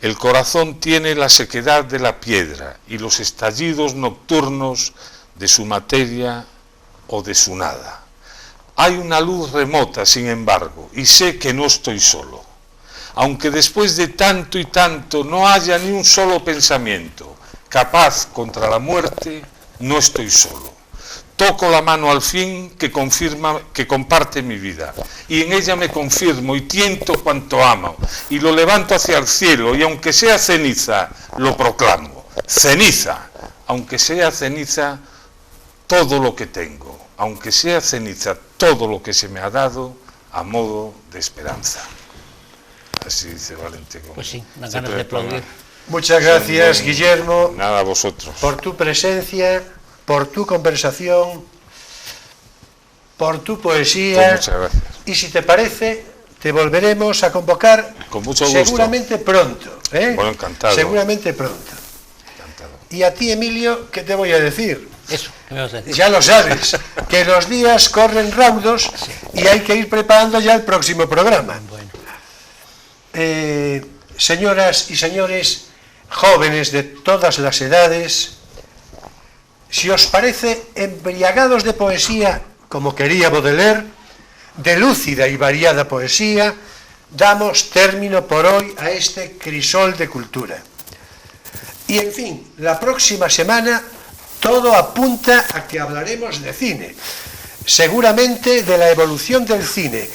El corazón tiene la sequedad de la piedra y los estallidos nocturnos de su materia o de su nada. Hay una luz remota, sin embargo, y sé que no estoy solo. Aunque después de tanto y tanto no haya ni un solo pensamiento capaz contra la muerte, no estoy solo. Toco la mano al fin que confirma, que comparte mi vida, y en ella me confirmo y tiento cuanto amo, y lo levanto hacia el cielo, y aunque sea ceniza, lo proclamo. Ceniza, aunque sea ceniza, todo lo que tengo. Aunque sea ceniza todo lo que se me ha dado a modo de esperanza. Así dice Valente. Pues sí, dan ganas de aplaudir. Muchas gracias, Guillermo. Nada, a vosotros. Por tu presencia, por tu conversación, por tu poesía. Pues muchas gracias. Y si te parece, te volveremos a convocar con mucho gusto. Seguramente pronto. Bueno, encantado. Seguramente pronto. Encantado. Y a ti, Emilio, ¿qué te voy a decir? Eso, ¿qué me vas a decir? Ya lo sabes, que los días corren raudos y hay que ir preparando ya el próximo programa. Bueno. Señoras y señores, jóvenes de todas las edades, si os parece, embriagados de poesía, como quería Baudelaire, de lúcida y variada poesía, damos término por hoy a este crisol de cultura. Y en fin, la próxima semana todo apunta a que hablaremos de cine, seguramente de la evolución del cine,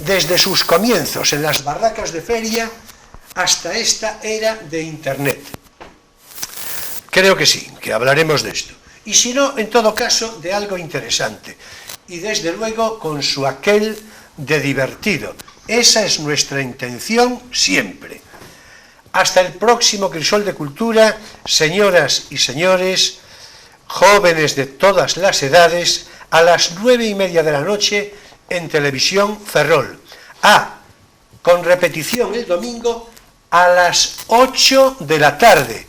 desde sus comienzos en las barracas de feria hasta esta era de Internet. Creo que sí, que hablaremos de esto. Y si no, en todo caso, de algo interesante. Y desde luego con su aquel de divertido. Esa es nuestra intención siempre. Hasta el próximo Crisol de Cultura, señoras y señores, jóvenes de todas las edades, a las 9:30 de la noche en Televisión Ferrol. Con repetición el domingo a las 8 de la tarde.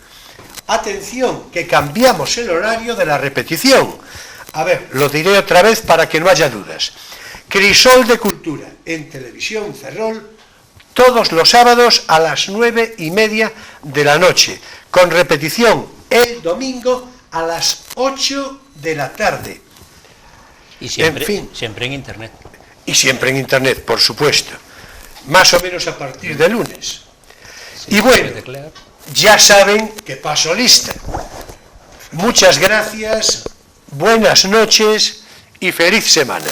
Atención, que cambiamos el horario de la repetición. A ver, lo diré otra vez para que no haya dudas. Crisol de Cultura en Televisión Ferrol, todos los sábados a las 9:30 de la noche, con repetición el domingo a las 8 de la tarde. Y siempre, en fin, siempre en Internet. Y siempre en Internet, por supuesto. Más o menos a partir de lunes. Sí, y bueno, ya saben que paso lista. Muchas gracias, buenas noches y feliz semana.